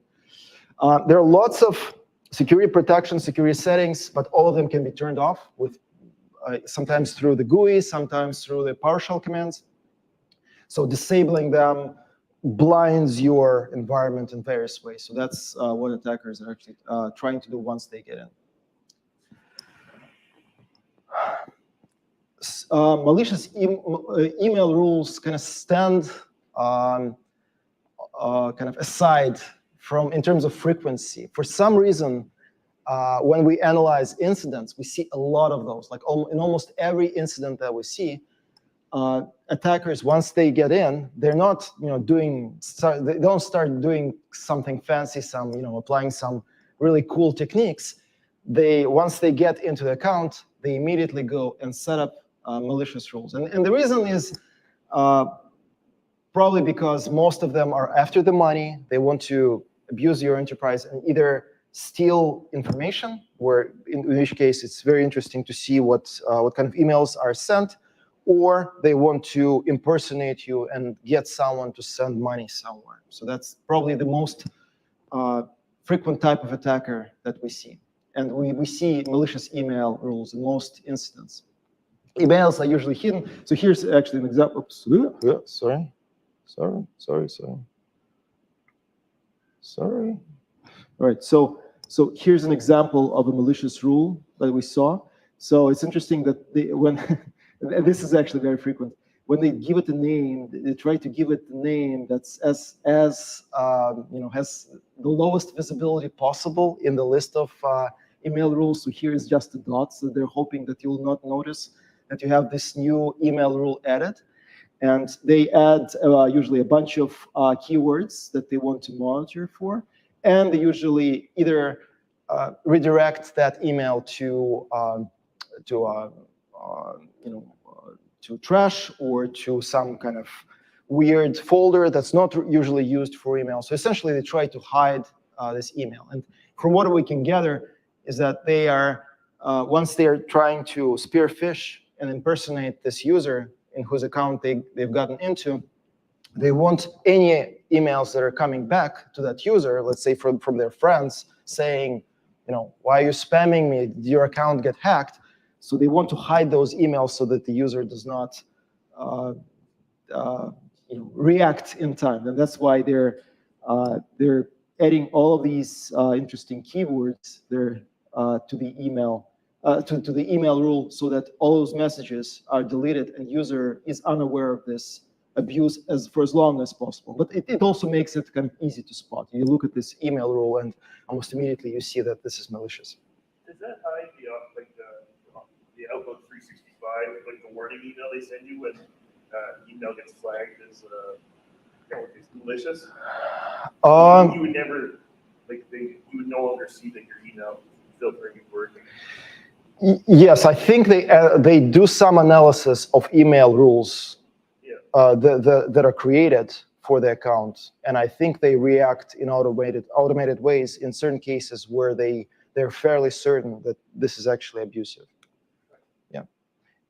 There are lots of security protection, security settings, but all of them can be turned off with sometimes through the GUI, sometimes through the PowerShell commands. So disabling them blinds your environment in various ways. So that's what attackers are actually trying to do once they get in. Malicious email rules kind of stand kind of aside from in terms of frequency. For some reason, when we analyze incidents, we see a lot of those. Like in almost every incident that we see, attackers, once they get in, they're not they don't start doing something fancy, applying some really cool techniques. Once they get into the account, they immediately go and set up malicious rules. And the reason is probably because most of them are after the money. They want to abuse your enterprise and either steal information, in which case it's very interesting to see what kind of emails are sent, or they want to impersonate you and get someone to send money somewhere. So that's probably the most frequent type of attacker that we see. And we see malicious email rules in most incidents. Emails are usually hidden. So here's actually an example. Oops. Yeah, sorry. All right, so here's an example of a malicious rule that we saw. So it's interesting that and this is actually very frequent. when they give it a name, they try to give it a name that's has the lowest visibility possible in the list of email rules. So here is just a dot. So they're hoping that you will not notice that you have this new email rule added. And they add usually a bunch of keywords that they want to monitor for. And they usually either redirect that email to trash or to some kind of weird folder that's not usually used for email. So essentially, they try to hide this email. And from what we can gather is that they are, once they're trying to spearfish and impersonate this user in whose account they've gotten into, they want any emails that are coming back to that user, let's say from their friends, saying, why are you spamming me? Did your account get hacked? So they want to hide those emails so that the user does not react in time. And that's why they're adding all of these interesting keywords there to the email rule, so that all those messages are deleted and user is unaware of this abuse for as long as possible. But it also makes it kind of easy to spot. You look at this email rule and almost immediately you see that this is malicious. Does that hide the Outlook 365, like the warning email they send you when email gets flagged as malicious? You would never, you would no longer see that your email filtering is working. Yes, I think they do some analysis of email rules that are created for the account, and I think they react in automated ways in certain cases where they're fairly certain that this is actually abusive. Yeah,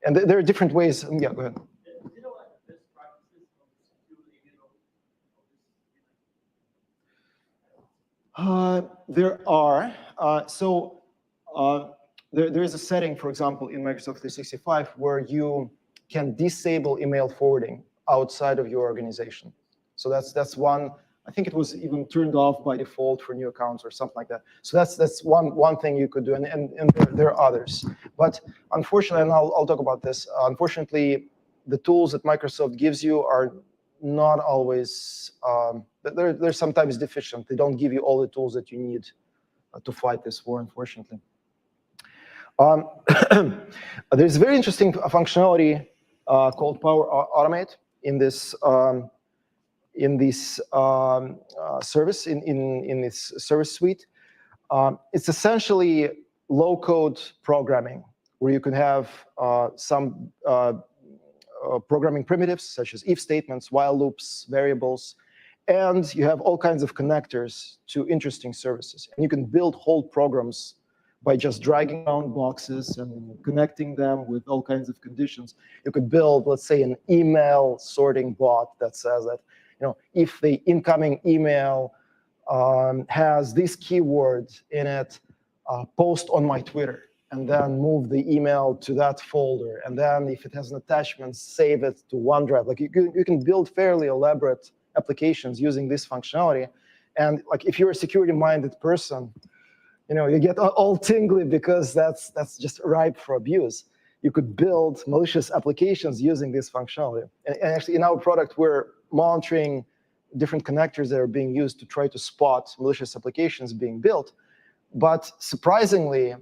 and there are different ways. Yeah, go ahead. There are. There is a setting, for example, in Microsoft 365 where you can disable email forwarding outside of your organization. So that's one. I think it was even turned off by default for new accounts or something like that. So that's one thing you could do, and there are others. But unfortunately, and I'll talk about this. Unfortunately, the tools that Microsoft gives you are not always. They're sometimes deficient. They don't give you all the tools that you need to fight this war, unfortunately. There's very interesting functionality called Power Automate in this service in this service suite. It's essentially low-code programming where you can have some programming primitives such as if statements, while loops, variables, and you have all kinds of connectors to interesting services. And you can build whole programs by just dragging around boxes and connecting them with all kinds of conditions. You could build, let's say, an email sorting bot that says that, if the incoming email has this keyword in it, post on my Twitter, and then move the email to that folder. And then if it has an attachment, save it to OneDrive. Like you can build fairly elaborate applications using this functionality. And like if you're a security-minded person, you get all tingly because that's just ripe for abuse. You could build malicious applications using this functionality. And actually, in our product, we're monitoring different connectors that are being used to try to spot malicious applications being built. But surprisingly,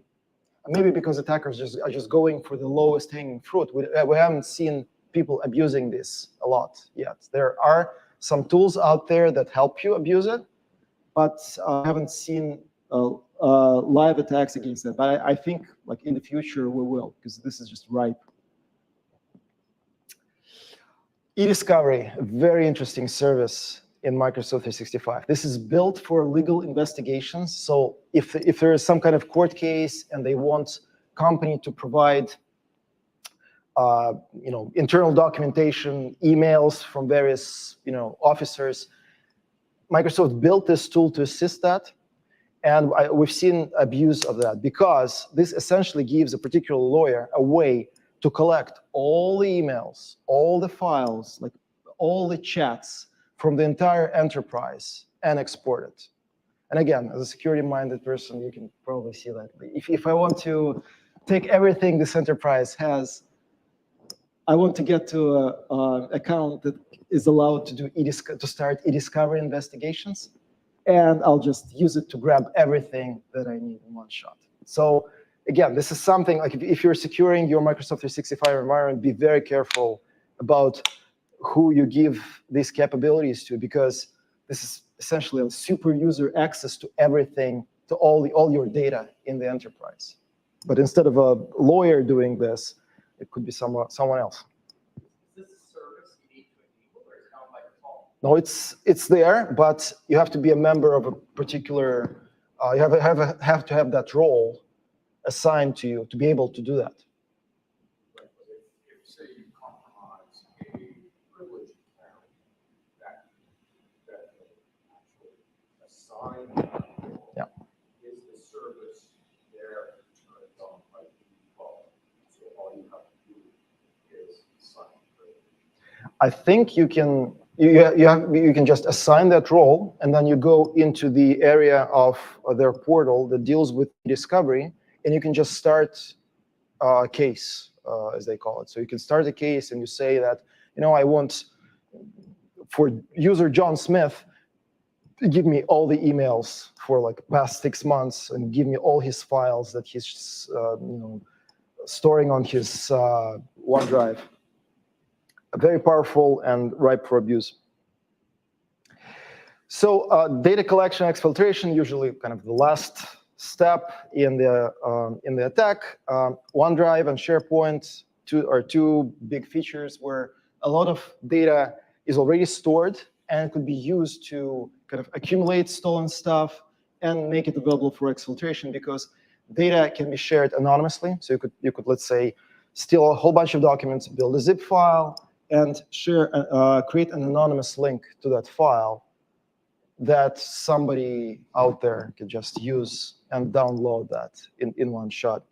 maybe because attackers are just going for the lowest hanging fruit, we haven't seen people abusing this a lot yet. There are some tools out there that help you abuse it, but I haven't seen live attacks against that. But I think like in the future we will, because this is just ripe. E-discovery, a very interesting service in Microsoft 365. This is built for legal investigations. So if there is some kind of court case and they want company to provide internal documentation, emails from various officers, Microsoft built this tool to assist that. And we've seen abuse of that because this essentially gives a particular lawyer a way to collect all the emails, all the files, like all the chats from the entire enterprise and export it. And again, as a security-minded person, you can probably see that. If I want to take everything this enterprise has, I want to get to an account that is allowed to do to start e-discovery investigations, and I'll just use it to grab everything that I need in one shot. So again, this is something like if you're securing your Microsoft 365 environment, be very careful about who you give these capabilities to, because this is essentially a super user access to everything, to all your data in the enterprise. But instead of a lawyer doing this, it could be someone else. Is this a service you need to enable, or is it on by default? No, it's there, but you have to be a member of a particular. You have to have that role assigned to you to be able to do that. Right, but if say you compromise a privilege account, that actually assign that role, Yeah. is the service there to turn it on by default? So all you have to do is assign privilege. I think you can. You can just assign that role, and then you go into the area of their portal that deals with discovery, and you can just start a case, as they call it. So you can start a case, and you say that, I want, for user John Smith, give me all the emails for like past 6 months, and give me all his files that he's storing on his OneDrive. Very powerful and ripe for abuse. So data collection, exfiltration, usually kind of the last step in the attack. OneDrive and SharePoint are two big features where a lot of data is already stored and could be used to kind of accumulate stolen stuff and make it available for exfiltration, because data can be shared anonymously. So you could let's say steal a whole bunch of documents, build a zip file, and create an anonymous link to that file that somebody out there could just use and download that in one shot.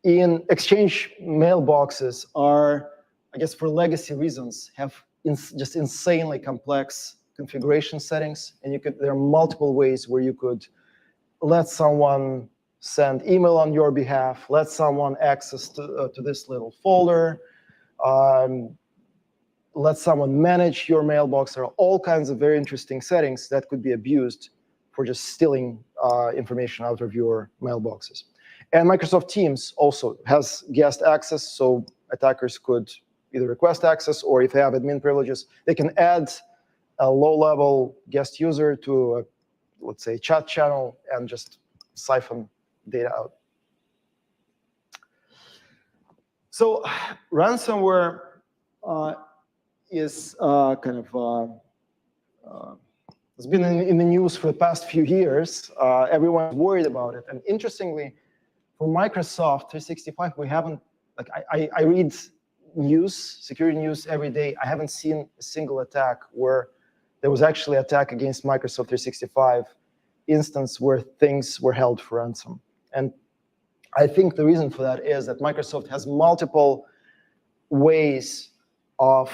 In Exchange mailboxes are, I guess for legacy reasons, have just insanely complex configuration settings, and there are multiple ways where you could let someone send email on your behalf, let someone access to this little folder, let someone manage your mailbox. There are all kinds of very interesting settings that could be abused for just stealing information out of your mailboxes. And Microsoft Teams also has guest access, so attackers could either request access, or if they have admin privileges, they can add a low-level guest user to a, let's say, chat channel and just siphon data out. So ransomware is kind of it's been in the news for the past few years. Everyone's worried about it. And interestingly, for Microsoft 365, we haven't, like I read news, security news every day. I haven't seen a single attack where there was actually an attack against Microsoft 365 instance where things were held for ransom. And I think the reason for that is that Microsoft has multiple ways of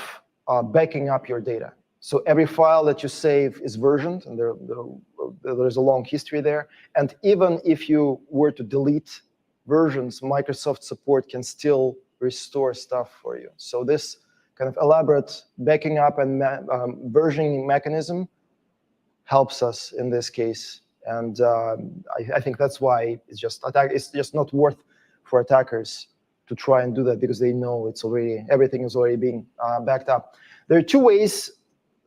backing up your data. So every file that you save is versioned, and there's a long history there. And even if you were to delete versions, Microsoft support can still restore stuff for you. So this kind of elaborate backing up and versioning mechanism helps us in this case. And I think that's why it's just not worth for attackers to try and do that, because they know everything is already being backed up. There are two ways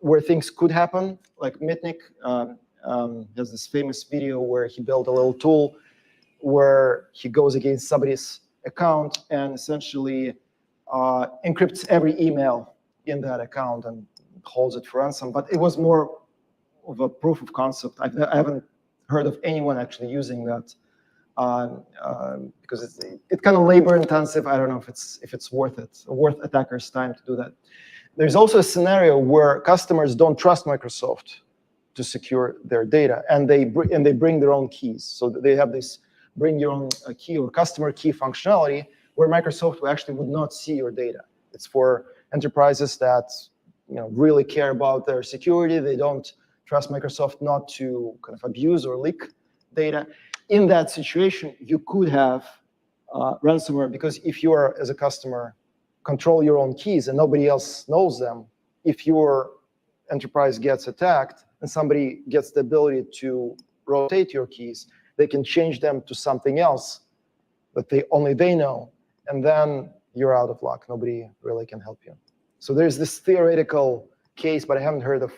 where things could happen. Like Mitnick has this famous video where he built a little tool where he goes against somebody's account and essentially encrypts every email in that account and holds it for ransom. But it was more of a proof of concept. I haven't heard of anyone actually using that because it's kind of labor intensive. I don't know if it's worth attackers' time to do that. There's also a scenario where customers don't trust Microsoft to secure their data, and they bring their own keys. So they have this bring your own key or customer key functionality where Microsoft actually would not see your data. It's for enterprises that really care about their security. They don't trust Microsoft not to kind of abuse or leak data. In that situation, you could have ransomware, because if you are, as a customer, control your own keys and nobody else knows them, if your enterprise gets attacked and somebody gets the ability to rotate your keys, they can change them to something else that only they know, and then you're out of luck. Nobody really can help you. So there's this theoretical case, but I haven't heard of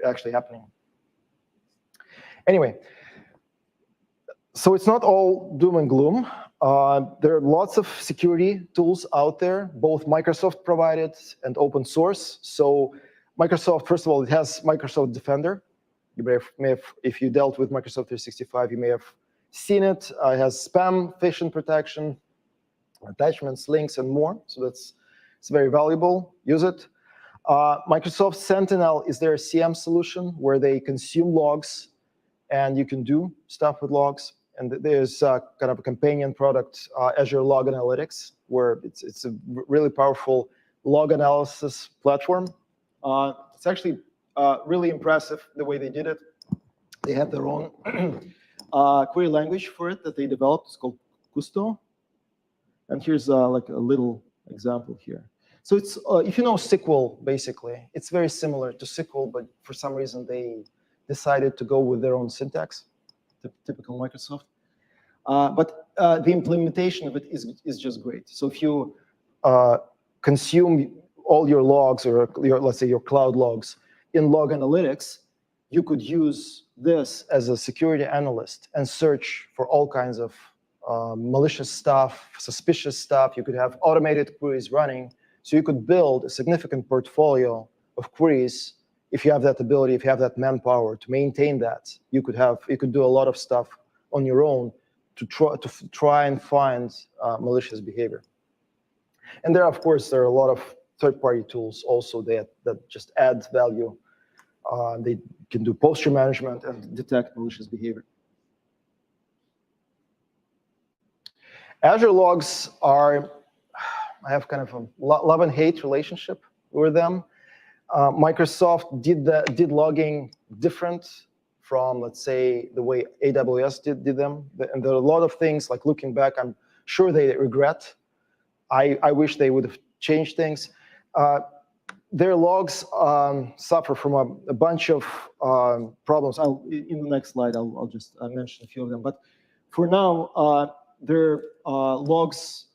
actually happening. Anyway, so it's not all doom and gloom. There are lots of security tools out there, both Microsoft provided and open source. So Microsoft, first of all, it has Microsoft Defender. You may have, if you dealt with Microsoft 365, you may have seen it. It has spam, phishing protection, attachments, links, and more. So it's very valuable. Use it. Microsoft Sentinel is their CM solution where they consume logs, and you can do stuff with logs. And there's kind of a companion product, Azure Log Analytics, where it's a really powerful log analysis platform. It's actually really impressive the way they did it. They have their own query language for it that they developed. It's called Gusto. And here's like a little example here. So it's if you know SQL, basically, it's very similar to SQL, but for some reason they decided to go with their own syntax, typical Microsoft. But the implementation of it is just great. So if you consume all your logs, or let's say your cloud logs, in Log Analytics, you could use this as a security analyst and search for all kinds of malicious stuff, suspicious stuff. You could have automated queries running. So you could build a significant portfolio of queries if you have that ability, if you have that manpower to maintain that. You could do a lot of stuff on your own to try and find malicious behavior. And there, of course, there are a lot of third-party tools also that just add value. They can do posture management and detect malicious behavior. Azure logs are, I have kind of a love and hate relationship with them. Microsoft did logging different from, let's say, the way AWS did them. And there are a lot of things, like looking back, I'm sure they regret. I wish they would have changed things. Their logs suffer from a bunch of problems. In the next slide, I'll just mention a few of them. But for now, their logs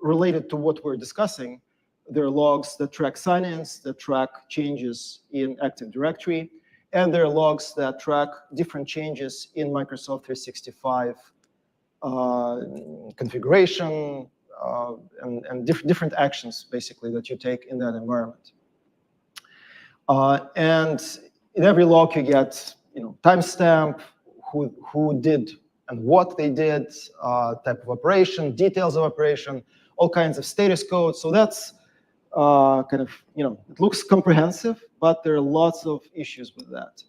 related to what we're discussing. There are logs that track sign-ins, that track changes in Active Directory, and there are logs that track different changes in Microsoft 365 configuration and different actions, basically, that you take in that environment. And in every log, you get timestamp, who did and what they did, type of operation, details of operation, all kinds of status codes. So that's kind of, it looks comprehensive, but there are lots of issues with that.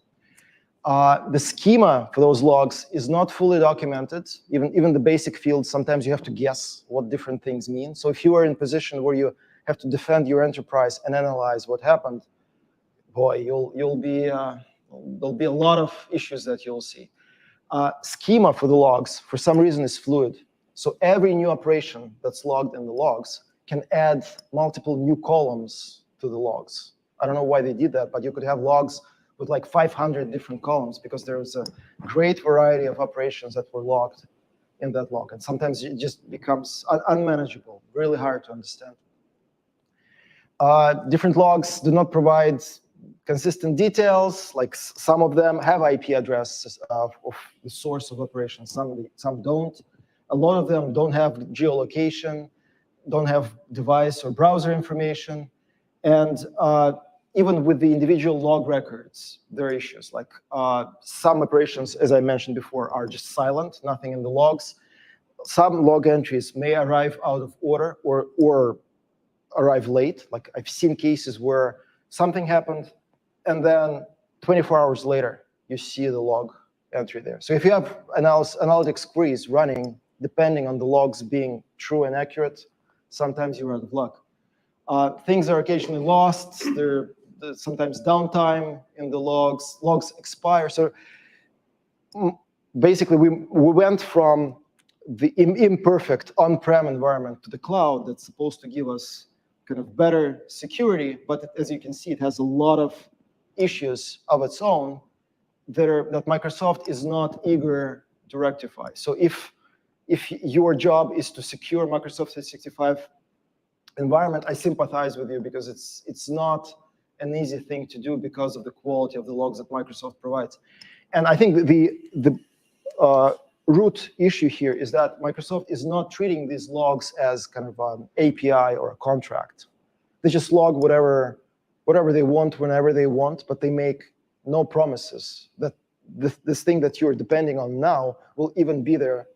The schema for those logs is not fully documented. Even the basic fields, sometimes you have to guess what different things mean. So if you are in a position where you have to defend your enterprise and analyze what happened, boy, there'll be a lot of issues that you'll see. Schema for the logs, for some reason, is fluid. So every new operation that's logged in the logs can add multiple new columns to the logs. I don't know why they did that, but you could have logs with like 500 different columns because there was a great variety of operations that were logged in that log. And sometimes it just becomes unmanageable, really hard to understand. Different logs do not provide consistent details. Like some of them have IP addresses of the source of operation, some don't. A lot of them don't have geolocation, don't have device or browser information. And even with the individual log records, there are issues. Like some operations, as I mentioned before, are just silent, nothing in the logs. Some log entries may arrive out of order or arrive late. Like I've seen cases where something happened, and then 24 hours later, you see the log entry there. So if you have analytics queries running, depending on the logs being true and accurate, sometimes you're out of luck. Things are occasionally lost. There's sometimes downtime in the logs. Logs expire. So basically, we went from the imperfect on-prem environment to the cloud that's supposed to give us kind of better security, but as you can see, it has a lot of issues of its own that Microsoft is not eager to rectify. So if your job is to secure Microsoft 365 environment, I sympathize with you because it's not an easy thing to do because of the quality of the logs that Microsoft provides. And I think the root issue here is that Microsoft is not treating these logs as kind of an API or a contract. They just log whatever they want, whenever they want, but they make no promises that this thing that you're depending on now will even be there,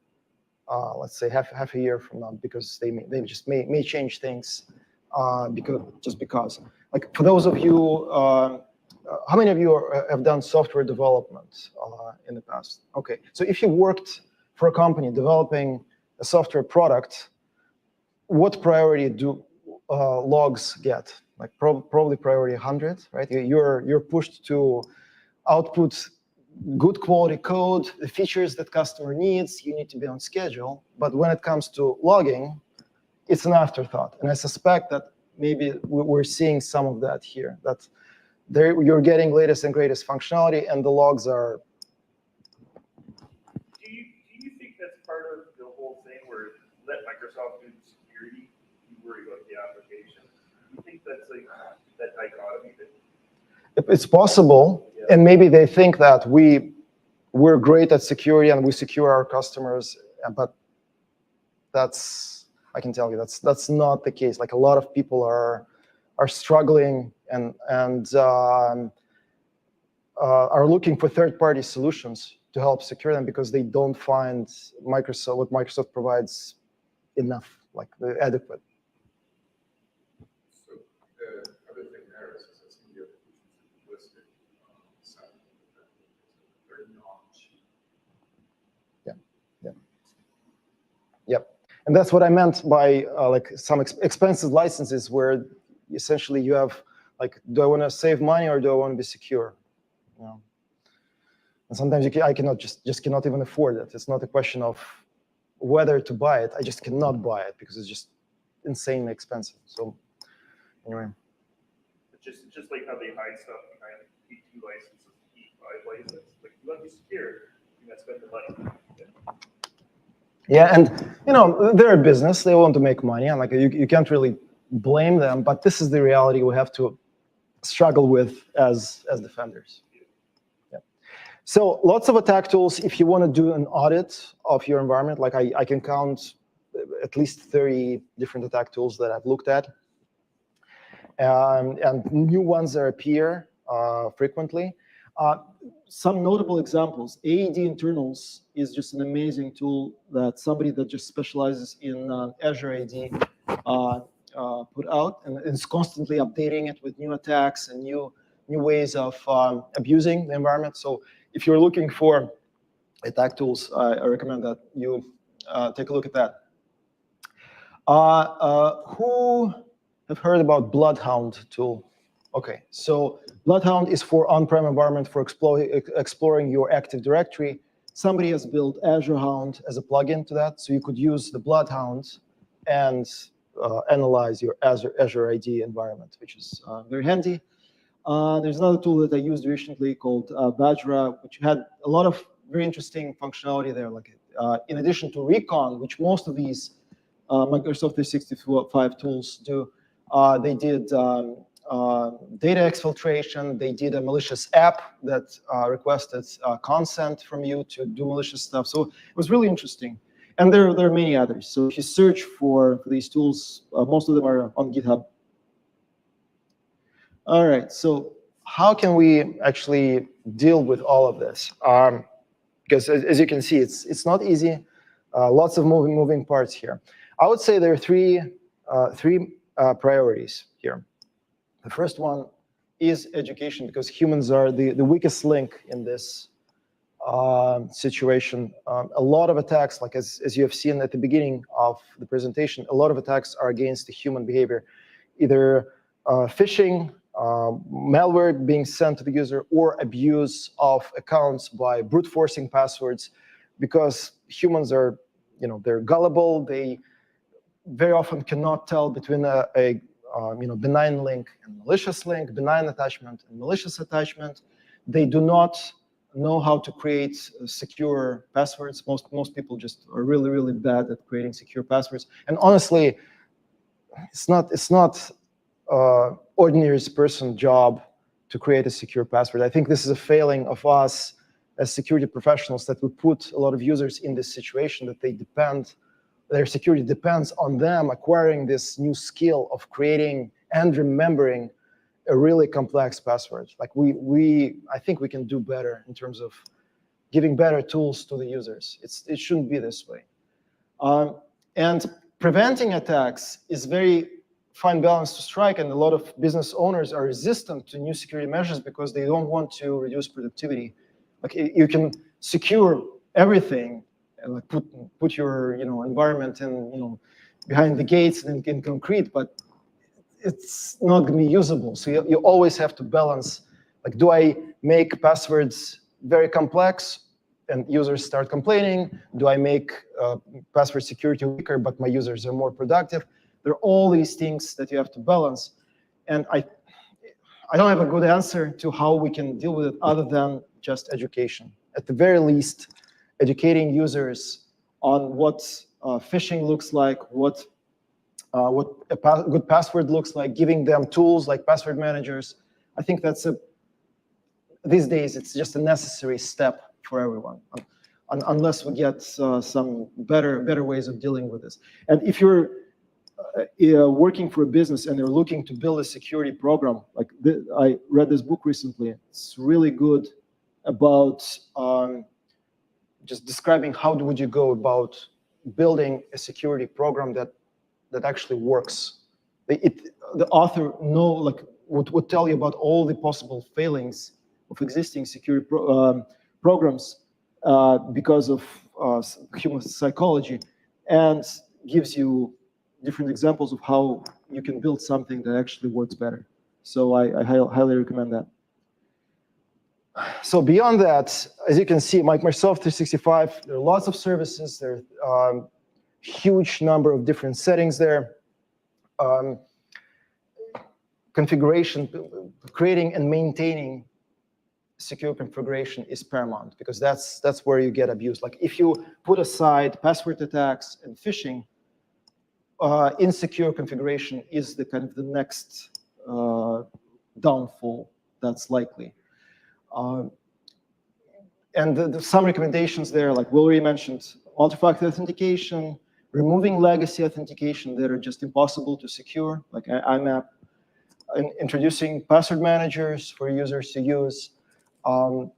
let's say half a year from now, because they just may change things because. Like for those of you, how many of you have done software development in the past? Okay, so if you worked for a company developing a software product, what priority do logs get? Like probably priority 100, right? You're pushed to output good quality code, the features that customer needs, you need to be on schedule. But when it comes to logging, it's an afterthought. And I suspect that maybe we're seeing some of that here, that you're getting latest and greatest functionality, and the logs are. Do you think that's part of the whole thing where let Microsoft do the security, you worry about the application? Do you think that's like that dichotomy that It's possible, yeah. And maybe they think that we're great at security and we secure our customers, but I can tell you that's not the case. Like a lot of people are struggling and are looking for third-party solutions to help secure them because they don't find what Microsoft provides enough, like adequate. So the other thing there is that some of the applications listed they're not cheap. Yep. And that's what I meant by like some expensive licenses where essentially you have like, do I want to save money or do I want to be secure? You know? And sometimes I cannot just cannot even afford it. It's not a question of whether to buy it. I just cannot buy it because it's just insanely expensive. So anyway. It's just like how they hide stuff behind P2 licenses, P5 license. Like you want to be secure, you got to spend the money. Yeah, and they're a business. They want to make money, and like you can't really blame them. But this is the reality we have to struggle with as defenders. Yeah. So lots of attack tools. If you want to do an audit of your environment, like I can count at least 30 different attack tools that I've looked at, and new ones that appear frequently. Some notable examples. AAD internals is just an amazing tool that somebody that just specializes in Azure AD put out, and is constantly updating it with new attacks and new ways of abusing the environment. So if you're looking for attack tools, I recommend that you take a look at that. Who have heard about Bloodhound tool? Okay, so Bloodhound is for on-prem environment for exploring your Active Directory. Somebody has built Azure Hound as a plugin to that, so you could use the Bloodhound and analyze your Azure AD environment, which is very handy. There's another tool that I used recently called Bajra, which had a lot of very interesting functionality there. Like in addition to Recon, which most of these Microsoft 365 tools do, they did data exfiltration. They did a malicious app that requested consent from you to do malicious stuff. So it was really interesting. And there are many others. So if you search for these tools, most of them are on GitHub. All right, so how can we actually deal with all of this? Because as you can see, it's not easy. Lots of moving parts here. I would say there are three priorities here. The first one is education, because humans are the weakest link in this situation. A lot of attacks, like as you have seen at the beginning of the presentation, a lot of attacks are against the human behavior, either phishing, malware being sent to the user, or abuse of accounts by brute forcing passwords, because humans are they're gullible. They very often cannot tell between a benign link and malicious link, benign attachment and malicious attachment. They do not know how to create secure passwords. Most people just are really, really bad at creating secure passwords. And honestly, it's not ordinary person job to create a secure password. I think this is a failing of us as security professionals, that we put a lot of users in this situation, that their security depends on them acquiring this new skill of creating and remembering a really complex password. Like I think we can do better in terms of giving better tools to the users. It shouldn't be this way. And preventing attacks is very fine balance to strike, and a lot of business owners are resistant to new security measures because they don't want to reduce productivity. Like, you can secure everything and like put your environment in behind the gates and in concrete, but it's not going to be usable. So you always have to balance, like, do I make passwords very complex and users start complaining? Do I make password security weaker, but my users are more productive? There are all these things that you have to balance. And I don't have a good answer to how we can deal with it other than just education. At the very least, educating users on what phishing looks like, what a good password looks like, giving them tools like password managers. I think these days it's just a necessary step for everyone, unless we get some better ways of dealing with this. And if you're working for a business and you're looking to build a security program, like I read this book recently. It's really good about just describing how would you go about building a security program that actually works. The author would tell you about all the possible failings of existing security programs because of human psychology, and gives you different examples of how you can build something that actually works better. So I highly recommend that. So beyond that, as you can see, Microsoft 365, there are lots of services. There are huge number of different settings there. Configuration, creating and maintaining secure configuration is paramount, because that's where you get abused. Like, if you put aside password attacks and phishing, insecure configuration is the kind of the next downfall that's likely. And some recommendations there, like we already mentioned, multi-factor authentication, removing legacy authentication that are just impossible to secure, like IMAP, and introducing password managers for users to use,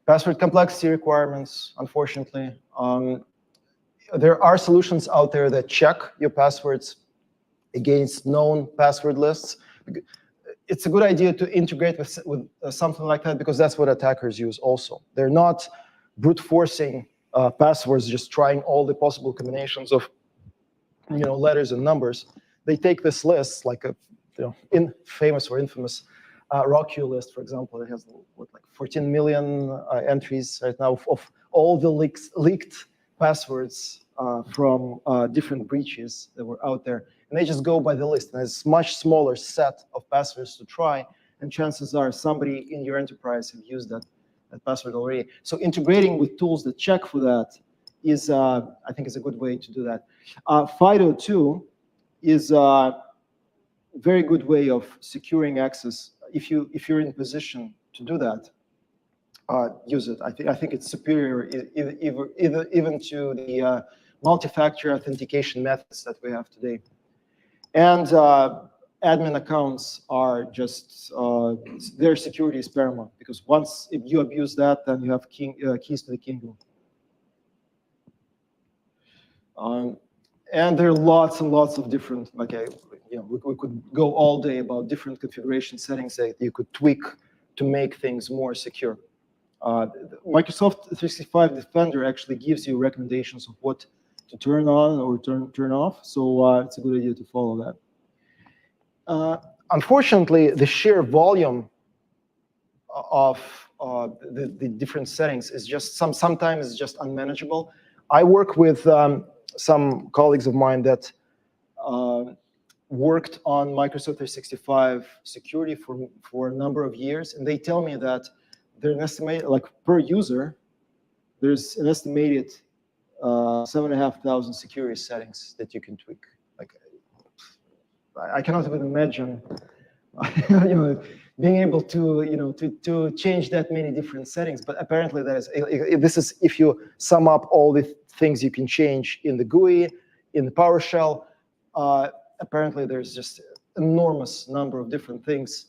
password complexity requirements, unfortunately. There are solutions out there that check your passwords against known password lists. It's a good idea to integrate with something like that, because that's what attackers use also. They're not brute forcing passwords, just trying all the possible combinations of letters and numbers. They take this list, like a famous or infamous RockQ list, for example. It has like 14 million entries right now of all the leaked passwords from different breaches that were out there. And they just go by the list. And it's a much smaller set of passwords to try. And chances are somebody in your enterprise have used that password already. So integrating with tools that check for that is, I think, is a good way to do that. FIDO2 is a very good way of securing access. If you're in position to do that, use it. I think it's superior even to the multi-factor authentication methods that we have today. And admin accounts are just, their security is paramount, because once if you abuse that, then you have keys to the kingdom. And there are lots and lots of different, we could go all day about different configuration settings that you could tweak to make things more secure. Microsoft 365 Defender actually gives you recommendations of what to turn on or turn off, so it's a good idea to follow that. Unfortunately, the sheer volume of the different settings is just sometimes it's just unmanageable. I work with some colleagues of mine that worked on Microsoft 365 security for a number of years, and they tell me that there's an estimated, like per user, there's an estimated 7,500 security settings that you can tweak. Like, I cannot even imagine, being able to, to change that many different settings. But apparently, this is if you sum up all the things you can change in the GUI, in the PowerShell. Apparently, there's just an enormous number of different things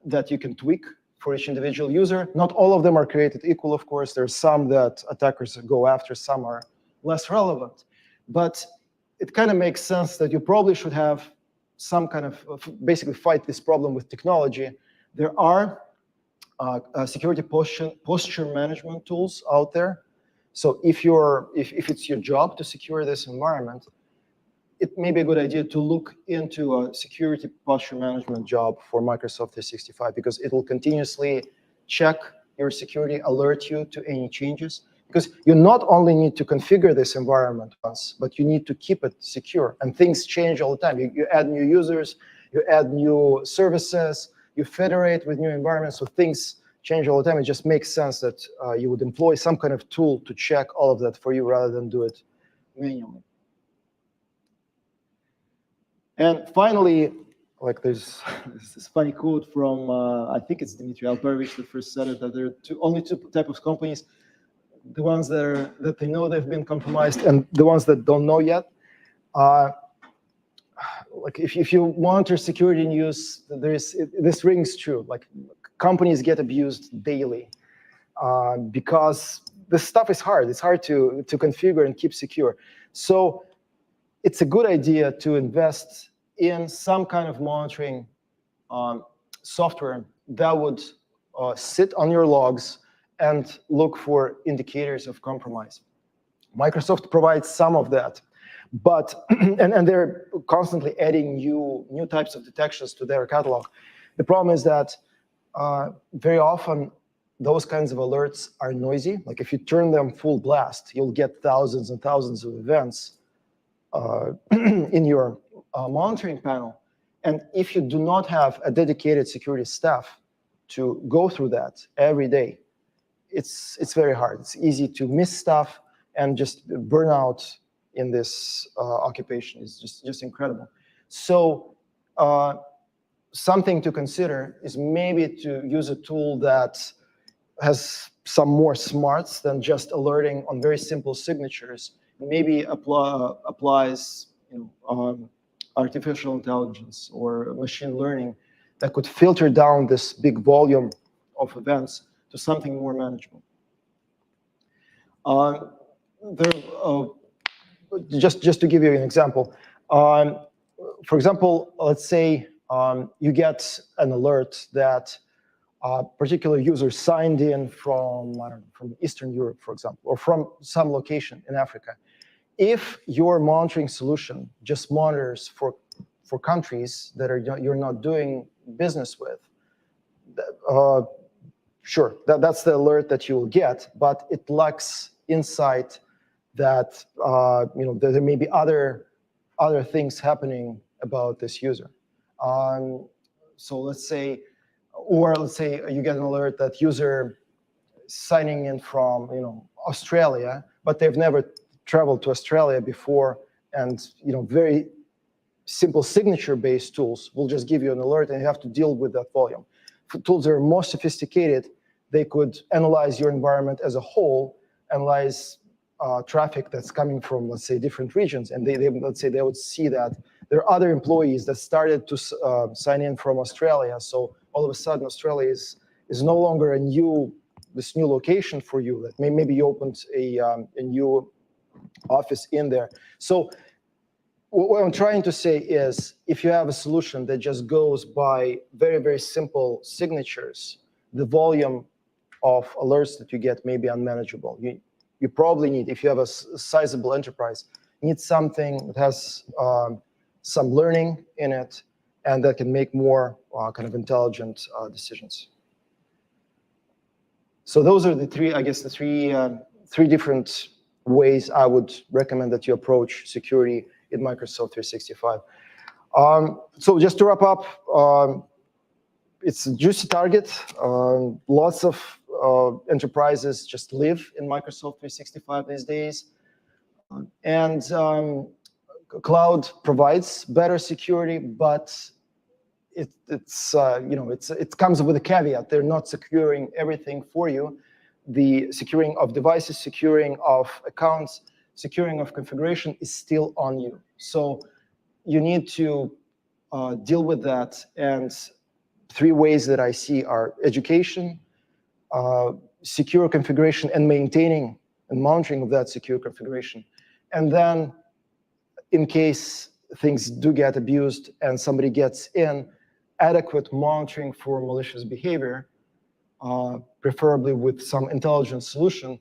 that you can tweak for each individual user. Not all of them are created equal, of course. There's some that attackers go after, some are less relevant. But it kind of makes sense that you probably should have some kind of, basically fight this problem with technology. There are security posture management tools out there. So if it's your job to secure this environment, it may be a good idea to look into a security posture management job for Microsoft 365, because it will continuously check your security, alert you to any changes. Because you not only need to configure this environment once, but you need to keep it secure. And things change all the time. You add new users, you add new services, you federate with new environments, so things change all the time. It just makes sense that you would employ some kind of tool to check all of that for you rather than do it manually. And finally, like there's this funny quote from, I think it's Dmitry Alperovich that first said it, that there are only two types of companies: the ones that they know they've been compromised, and the ones that don't know yet. Like if you monitor security news, this rings true. Like companies get abused daily because this stuff is hard. It's hard to configure and keep secure. So it's a good idea to invest in some kind of monitoring software that would sit on your logs and look for indicators of compromise. Microsoft provides some of that, but and they're constantly adding new types of detections to their catalog. The problem is that very often those kinds of alerts are noisy. Like if you turn them full blast, you'll get thousands and thousands of events in your monitoring panel. And if you do not have a dedicated security staff to go through that every day, it's very hard. It's easy to miss stuff, and just burn out in this occupation is just incredible. So something to consider is maybe to use a tool that has some more smarts than just alerting on very simple signatures. Maybe applies artificial intelligence or machine learning that could filter down this big volume of events to something more manageable. Just to give you an example, for example, let's say you get an alert that a particular user signed in from, I don't know, from Eastern Europe, for example, or from some location in Africa. If your monitoring solution just monitors for countries that you're not doing business with, sure, that's the alert that you will get, but it lacks insight that there may be other things happening about this user. So let's say you get an alert that user signing in from Australia, but they've never traveled to Australia before, and very simple signature-based tools will just give you an alert, and you have to deal with that volume. For tools that are more sophisticated, they could analyze your environment as a whole, analyze traffic that's coming from, let's say, different regions, and they would see that there are other employees that started to sign in from Australia. So all of a sudden, Australia is no longer this new location for you. That maybe you opened a new office in there. So what I'm trying to say is, if you have a solution that just goes by very, very simple signatures, the volume of alerts that you get may be unmanageable. You probably need, if you have a sizable enterprise, you need something that has some learning in it and that can make more kind of intelligent decisions. So those are the three, I guess, three different ways I would recommend that you approach security in Microsoft 365. So just to wrap up, it's a juicy target. Lots of enterprises just live in Microsoft 365 these days. And cloud provides better security, but it comes with a caveat. They're not securing everything for you. The securing of devices, securing of accounts, securing of configuration is still on you. So you need to deal with that. And 3 ways that I see are education, secure configuration, and maintaining and monitoring of that secure configuration. And then, in case things do get abused and somebody gets in, adequate monitoring for malicious behavior, preferably with some intelligent solution,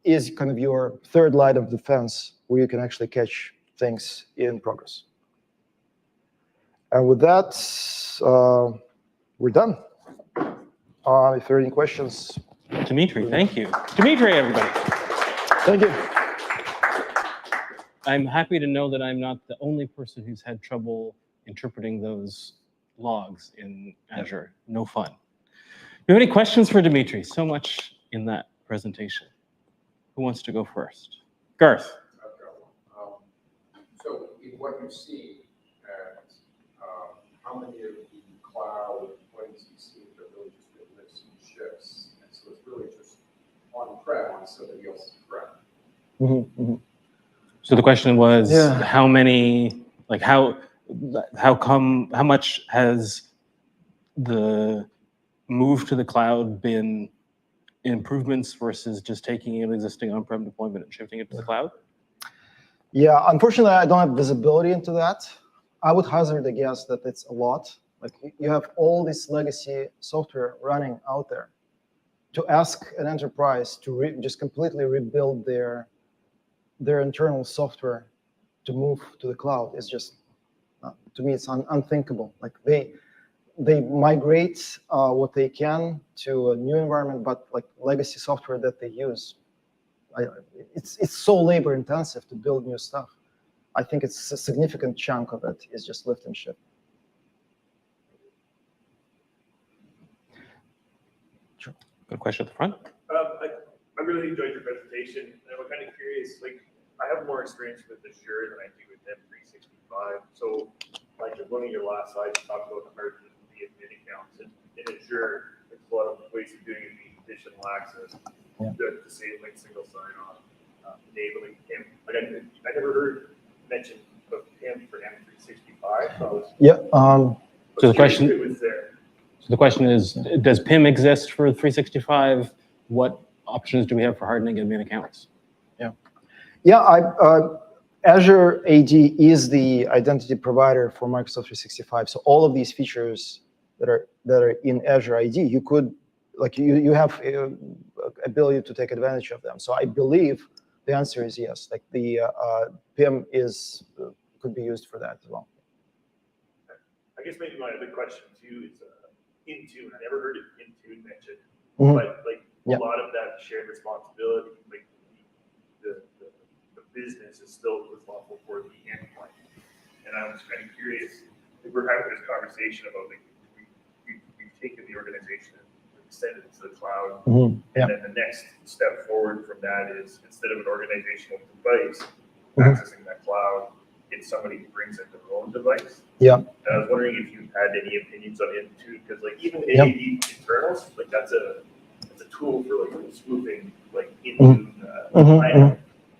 is kind of your 3rd line of defense, where you can actually catch things in progress. And with that, we're done. If there are any questions. Dmitry, thank you. Dmitry, everybody. Thank you. I'm happy to know that I'm not the only person who's had trouble interpreting those logs in Azure. No fun. Do you have any questions for Dmitry? So much in that presentation. Who wants to go first? Garth. I've got one. So in what you see, how many of the cloud deployments you see that really just been lifts and shifts? And so it's really just on-prem on somebody else's prem. So the question was, how many, like how much has the move to the cloud been improvements versus just taking an existing on-prem deployment and shifting it to the cloud? Yeah, unfortunately, I don't have visibility into that. I would hazard a guess that it's a lot. Like, you have all this legacy software running out there. To ask an enterprise to just completely rebuild their internal software to move to the cloud is just, to me, it's unthinkable. Like, they migrate what they can to a new environment, but like legacy software that they use, it's so labor intensive to build new stuff. I think it's a significant chunk of it is just lift and shift. Sure. Good question at the front. I really enjoyed your presentation, and I'm kind of curious. Like, I have more experience with Azure than I do with M365. So, like, one of your last slides, you talked about the hard to be admin accounts, and in Azure, there's a lot of ways of doing it, being conditional access, disabling single sign-on, enabling PIM. Like, I never heard mention of PIM for M365. So the question. So the question is, does PIM exist for 365? What options do we have for hardening admin accounts? Azure AD is the identity provider for Microsoft 365. So all of these features that are in Azure AD, you could, like, you have ability to take advantage of them. So I believe the answer is yes. Like, the PIM could be used for that as well. I guess maybe my other question too is Intune. I never heard of Intune mentioned, but like a lot of that shared responsibility, like the business is still responsible for the endpoint. And I was kind of curious, if we're having this conversation about, like, we've taken the organization and extended it to the cloud, and then the next step forward from that is, instead of an organizational device accessing that cloud, it's somebody who brings in their own device. And I was wondering if you had any opinions on Intune, because like even AAD internals, like that's a tool for like spoofing, like Intune.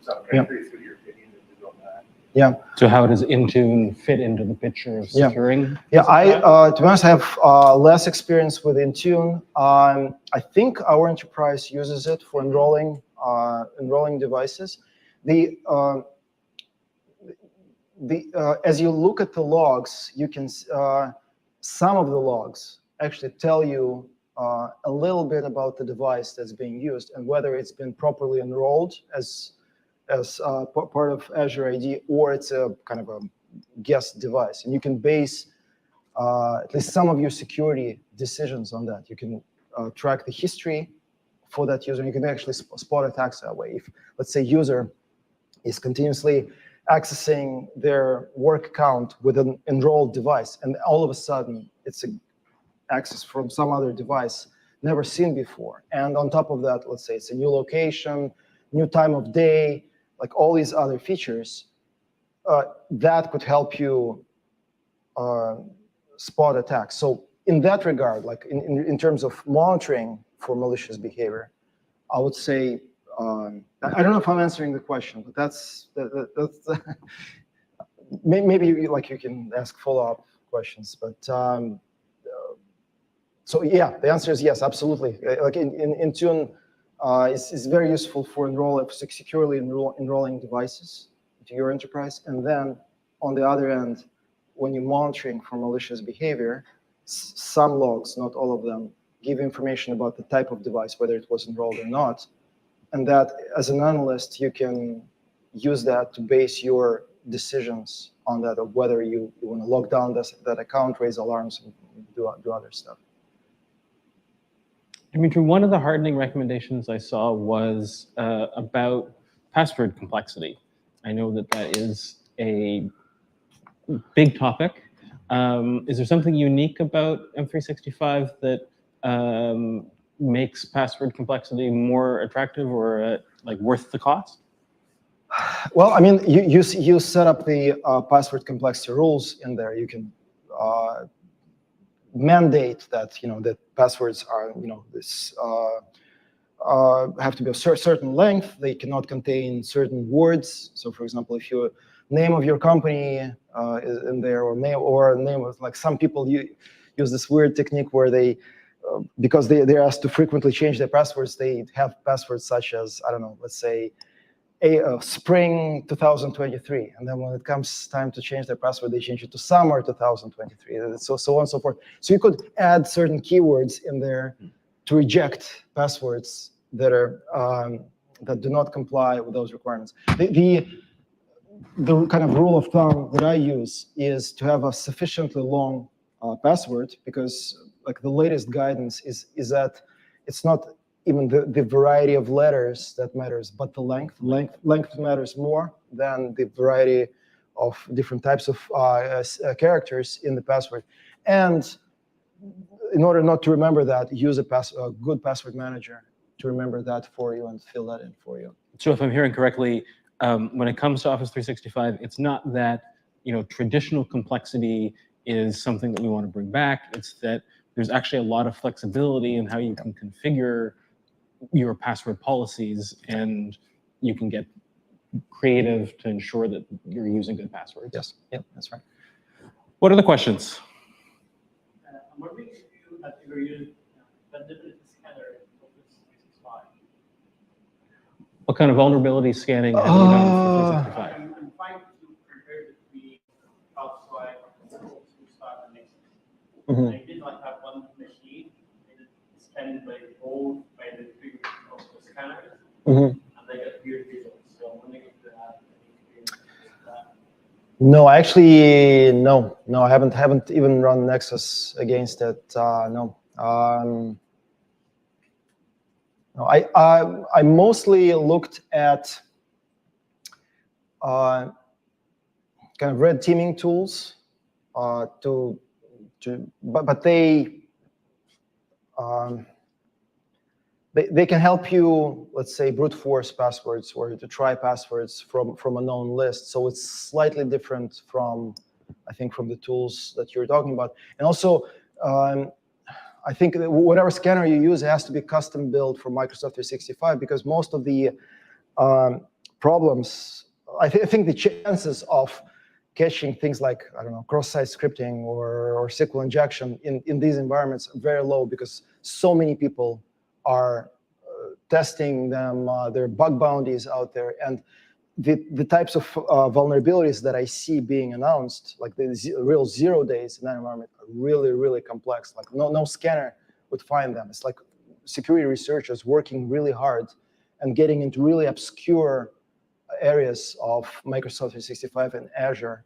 So I'm kind of curious what your opinion is on that. So how does Intune fit into the picture of securing? To be honest, I have less experience with Intune. I think our enterprise uses it for enrolling devices. As you look at the logs, you can some of the logs actually tell you a little bit about the device that's being used and whether it's been properly enrolled as part of Azure AD, or it's a kind of a guest device. And you can base at least some of your security decisions on that. You can track the history for that user. You can actually spot attacks that way. If, let's say, user is continuously accessing their work account with an enrolled device, and all of a sudden it's an access from some other device never seen before. And on top of that, let's say it's a new location, new time of day, like all these other features, that could help you spot attacks. So in that regard, like in terms of monitoring for malicious behavior, I would say, I don't know if I'm answering the question, but that's maybe you can ask follow-up questions. But so yeah, the answer is yes, absolutely. Like Intune is very useful for securely enrolling devices to your enterprise. And then on the other end, when you're monitoring for malicious behavior, some logs, not all of them, give information about the type of device, whether it was enrolled or not. And that, as an analyst, you can use that to base your decisions on that, of whether you want to lock down that account, raise alarms, and do other stuff. Dimitri, one of the hardening recommendations I saw was about password complexity. I know that is a big topic. Is there something unique about M365 that makes password complexity more attractive or like worth the cost? Well, I mean, you set up the password complexity rules in there. You can mandate that that passwords are this have to be a certain length. They cannot contain certain words. So, for example, if your name of your company is in there, or name of, like, some people use this weird technique where they because they're asked to frequently change their passwords, they have passwords such as, I don't know, let's say spring 2023, and then when it comes time to change their password, they change it to summer 2023, so on and so forth. So you could add certain keywords in there to reject passwords that are that do not comply with those requirements. The kind of rule of thumb that I use is to have a sufficiently long password, because like the latest guidance is that it's not even the variety of letters that matters, but the length. Length matters more than the variety of different types of characters in the password. And in order not to remember that, use a good password manager to remember that for you and fill that in for you. So if I'm hearing correctly, when it comes to Office 365, it's not that traditional complexity is something that we want to bring back. It's that there's actually a lot of flexibility in how you can configure your password policies, and you can get creative to ensure that you're using good passwords. Yes, yeah, that's right. What are the questions? I'm wondering if you have ever used vulnerability scanner in Office 365. What kind of vulnerability scanning have you done for 365? I'm trying to compare between CrowdStrike, Office 365, and Nexus. I did not have one machine, and it's scanned by both by the three of the scanners, and they get weird results. So I'm wondering if you have any experience with that. No, actually, no, I haven't even run Nexus against it. No. No, I mostly looked at kind of red teaming tools but they can help you, let's say, brute force passwords or to try passwords from a known list. So it's slightly different from, I think, from the tools that you're talking about. And also, I think that whatever scanner you use has to be custom built for Microsoft 365, because most of the problems, I think the chances of catching things like, I don't know, cross-site scripting or SQL injection in these environments are very low, because so many people are testing them. There are bug bounties out there, and the types of vulnerabilities that I see being announced, like the real 0 days in that environment, are really, really complex. Like no scanner would find them. It's like security researchers working really hard and getting into really obscure areas of Microsoft 365 and Azure,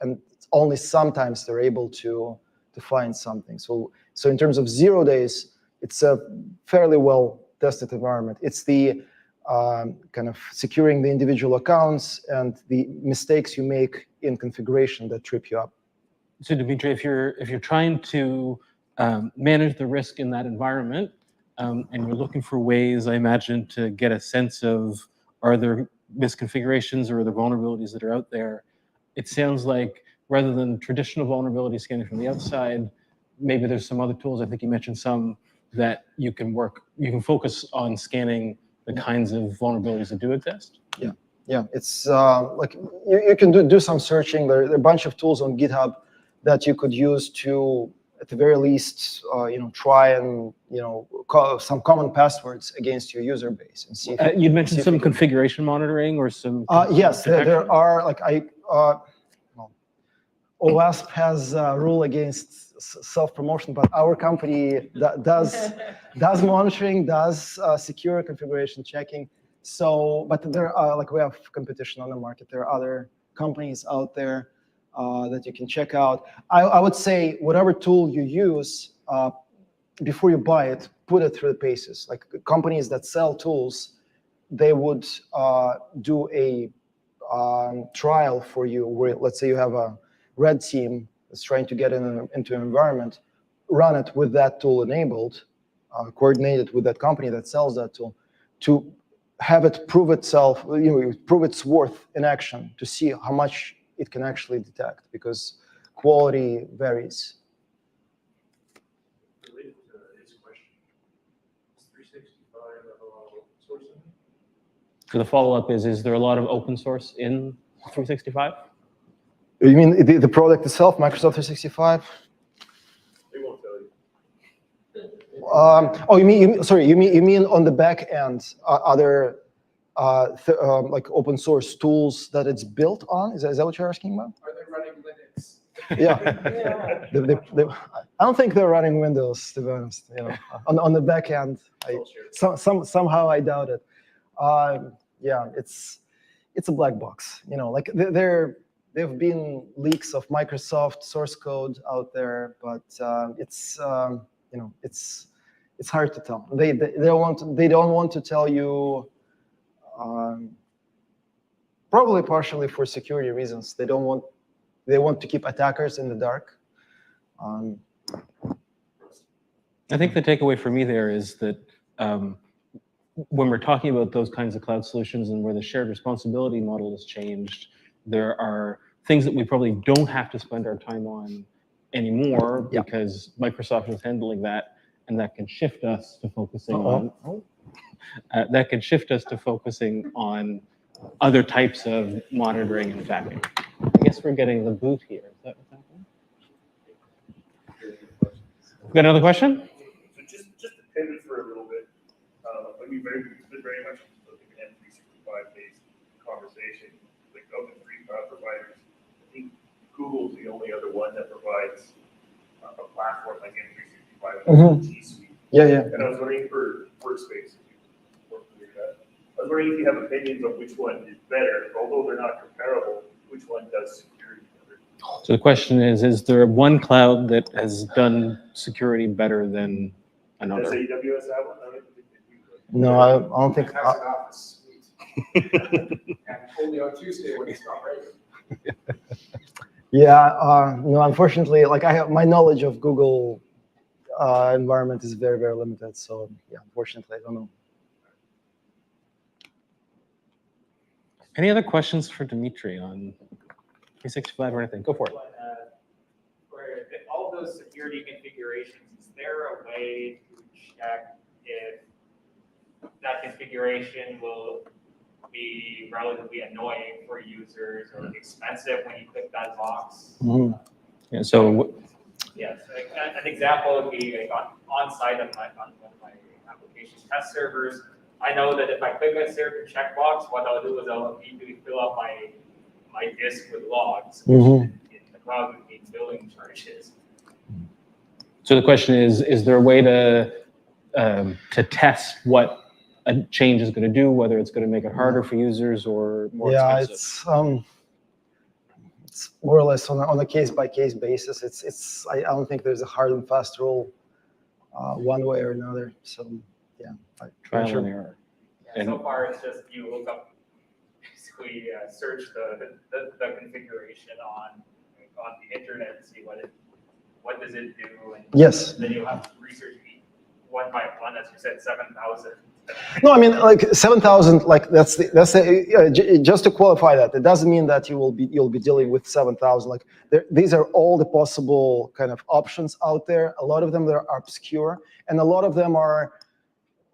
and only sometimes they're able to find something. So in terms of 0 days, it's a fairly well tested environment. It's the kind of securing the individual accounts and the mistakes you make in configuration that trip you up. So Dimitri, if you're trying to manage the risk in that environment, and you're looking for ways, I imagine, to get a sense of, are there misconfigurations or are there vulnerabilities that are out there? It sounds like rather than traditional vulnerability scanning from the outside, maybe there's some other tools. I think you mentioned some that you can focus on scanning the kinds of vulnerabilities that do exist. Yeah, it's like you can do some searching. There are a bunch of tools on GitHub that you could use to, at the very least, try and call some common passwords against your user base and see. You'd mentioned some configuration monitoring or some. Yes, there are OWASP has a rule against self-promotion, but our company does monitoring, does secure configuration checking. So, but there are we have competition on the market. There are other companies out there that you can check out. I would say whatever tool you use, before you buy it, put it through the paces. Like companies that sell tools, they would do a trial for you where, let's say you have a red team that's trying to get into an environment, run it with that tool enabled, coordinated with that company that sells that tool, to have it prove itself, prove its worth in action, to see how much it can actually detect, because quality varies. Related to his question, is 365 sourcing? So the follow-up is there a lot of open source in 365? You mean the product itself, Microsoft 365? They won't tell you. You mean on the back end, other like open source tools that it's built on? Is that what you're asking about? Are they running Linux? Yeah. I don't think they're running Windows, to be honest. On the back end, somehow I doubt it. Yeah, it's a black box. Like there've been leaks of Microsoft source code out there, but it's hard to tell. They don't want to tell you. Probably partially for security reasons. They want to keep attackers in the dark. I think the takeaway for me there is that when we're talking about those kinds of cloud solutions and where the shared responsibility model has changed, there are things that we probably don't have to spend our time on anymore because Microsoft is handling that, and that can shift us to focusing on other types of monitoring and tagging. I guess we're getting the boot here. Is that what's happening? Got another question? So just to pivot for a little bit, we've been very much looking at M365 based conversation. Like of the three cloud providers, I think Google's the only other one that provides a platform like M365 G Suite. Yeah. And I was wondering for workspace, I was wondering if you have opinions on which one is better, although they're not comparable, which one does security better? So the question is there one cloud that has done security better than another? Does AWS have one? I don't think they do. No, I don't think. It has an office suite. And only on Tuesday when it's not ready. Yeah, no, unfortunately, my knowledge of Google environment is very, very limited. So yeah, unfortunately, I don't know. Any other questions for Dimitri on 365 or anything? Go for it. For all those security configurations, is there a way to check if that configuration will be relatively annoying for users or expensive when you click that box? Mm-hmm. Yeah, so Yes, an example would be on-site on one of my application test servers. I know that if I click a certain checkbox, what I'll do is I'll immediately fill up my disk with logs, which in the cloud would mean billing charges. So the question is there a way to test what a change is going to do, whether it's going to make it harder for users or more expensive? It's more or less on a case-by-case basis. I don't think there's a hard and fast rule one way or another. So trial and error. Yeah, so far, it's just you look up, basically search the configuration on the internet and see what does it do, and Yes. then you have to research one by one, as you said, 7,000. No, I mean, like 7,000. Like that's just to qualify that. It doesn't mean that you'll be dealing with 7,000. Like these are all the possible kind of options out there. A lot of them are obscure, and a lot of them are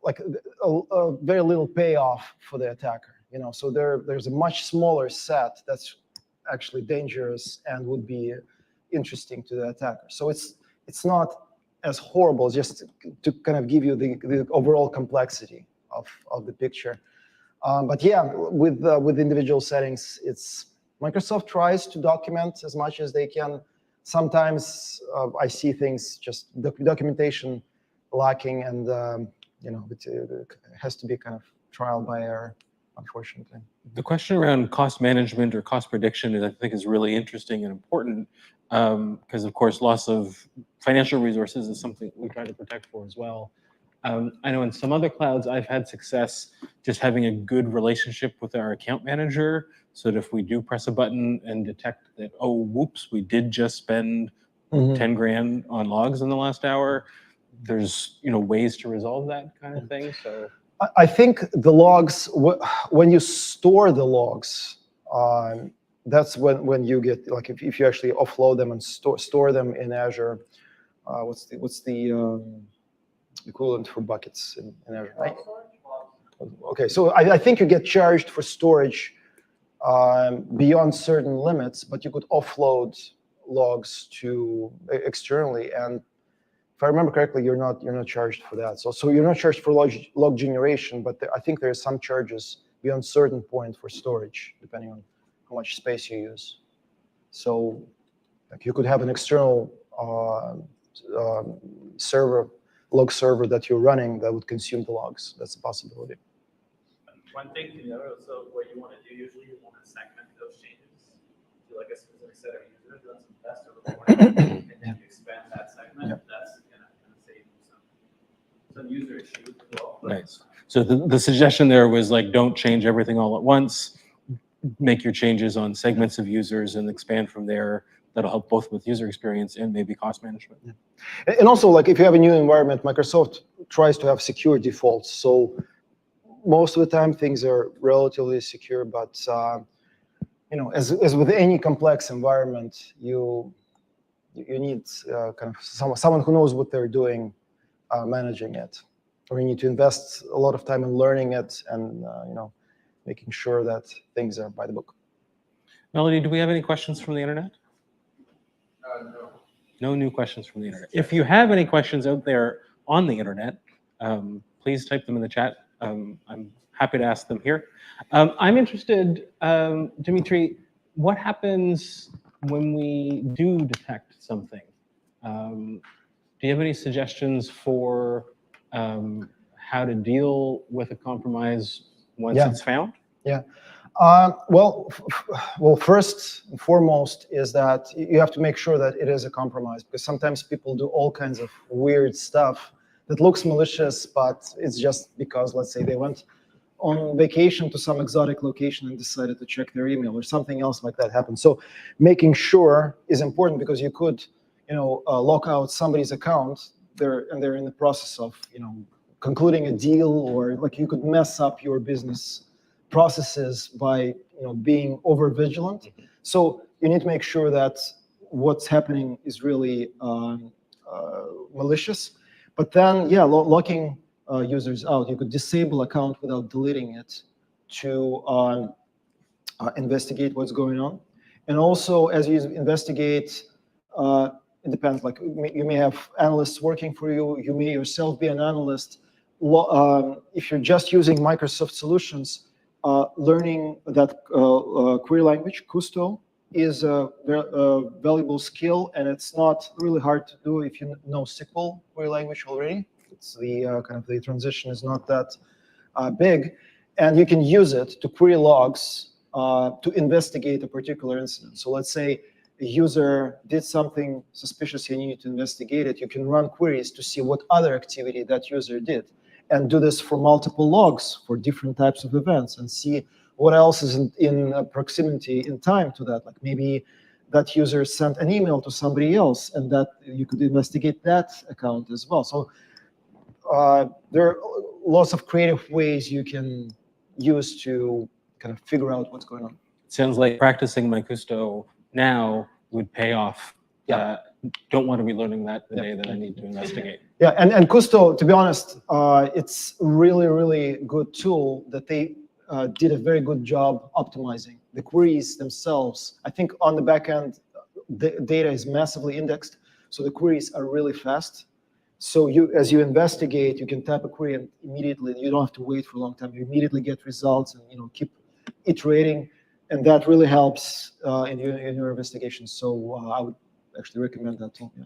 like a very little payoff for the attacker. You know, so there's a much smaller set that's actually dangerous and would be interesting to the attacker. So it's not as horrible, just to kind of give you the overall complexity of the picture. But yeah, with individual settings, Microsoft tries to document as much as they can. Sometimes I see things just documentation lacking, and you know, it has to be kind of trial by error, unfortunately. The question around cost management or cost prediction I think is really interesting and important, because of course loss of financial resources is something we try to protect for as well. I know in some other clouds I've had success just having a good relationship with our account manager, so that if we do press a button and detect that, oh, whoops, we did just spend 10 grand on logs in the last hour, there's ways to resolve that kind of thing. So I think the logs, when you store the logs, that's when you get, like, if you actually offload them and store them in Azure. What's the equivalent for buckets in Azure? Right? Okay, so I think you get charged for storage beyond certain limits, but you could offload logs to externally, and if I remember correctly, you're not charged for that. So you're not charged for log generation, but I think there are some charges beyond certain point for storage, depending on how much space you use. So like you could have an external log server that you're running that would consume the logs. That's a possibility. One thing to note also, what you want to do usually, you want to segment those changes to like a specific set of users, run some tests over the morning, and then you expand that segment. Yep. That's going to save you some user issues as well. nice. So the suggestion there was like, don't change everything all at once. Make your changes on segments of users and expand from there. That'll help both with user experience and maybe cost management. Yeah. And also, like, if you have a new environment, Microsoft tries to have secure defaults. So most of the time, things are relatively secure. But as with any complex environment, you need kind of someone who knows what they're doing, managing it, or you need to invest a lot of time in learning it and making sure that things are by the book. Melody, do we have any questions from the internet? No. No new questions from the internet. If you have any questions out there on the internet, please type them in the chat. I'm happy to ask them here. I'm interested, Dimitri, what happens when we do detect something? Do you have any suggestions for how to deal with a compromise once it's found? Yeah. Well, first and foremost is that you have to make sure that it is a compromise, because sometimes people do all kinds of weird stuff that looks malicious, but it's just because, let's say, they went on vacation to some exotic location and decided to check their email, or something else like that happened. So making sure is important, because you could, lock out somebody's account and they're in the process of, concluding a deal, or like you could mess up your business processes by being over vigilant. So you need to make sure that what's happening is really malicious. But then, locking users out. You could disable account without deleting it to investigate what's going on. And also, as you investigate, it depends. Like, you may have analysts working for you. You may yourself be an analyst. If you're just using Microsoft solutions, learning that query language, Custo, is a valuable skill, and it's not really hard to do if you know SQL query language already. It's the the transition is not that big, and you can use it to query logs to investigate a particular incident. So let's say a user did something suspicious, you need to investigate it. You can run queries to see what other activity that user did, and do this for multiple logs for different types of events and see what else is in proximity in time to that. Like maybe that user sent an email to somebody else, and that you could investigate that account as well. So there are lots of creative ways you can use to kind of figure out what's going on. It sounds like practicing my Custo now would pay off. Yeah. Don't want to be learning that the day that I need to investigate. Yeah, and Custo, to be honest, it's really, really good tool that they did a very good job optimizing. The queries themselves, I think on the back end, the data is massively indexed, so the queries are really fast. So as you investigate, you can type a query and immediately, you don't have to wait for a long time. You immediately get results and keep iterating, and that really helps in your investigation. So I would actually recommend that tool. Yeah.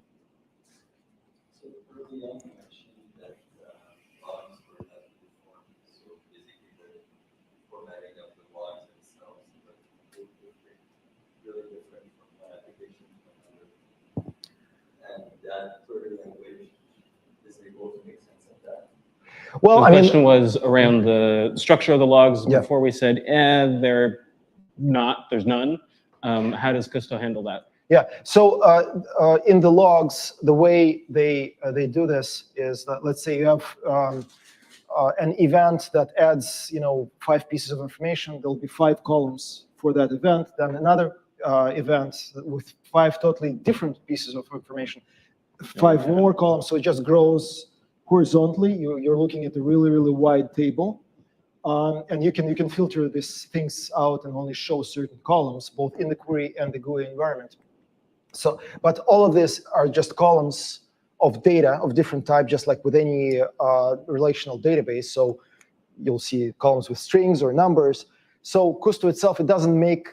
So early on, you mentioned that logs were not uniform. So basically, the formatting of the logs themselves was really different from one application to another. And that query language is able to make sense of that. Well, the question was around the structure of the logs. Yeah. Before we said, there's none. How does Custo handle that? Yeah, so in the logs, the way they do this is that, let's say you have an event that adds 5 pieces of information. There'll be 5 columns for that event. Then another event with 5 totally different pieces of information, 5 more columns. So it just grows horizontally. You're looking at a really, really wide table. And you can filter these things out and only show certain columns, both in the query and the GUI environment. So, but all of these are just columns of data of different type, just like with any relational database. So you'll see columns with strings or numbers. So Custo itself, it doesn't make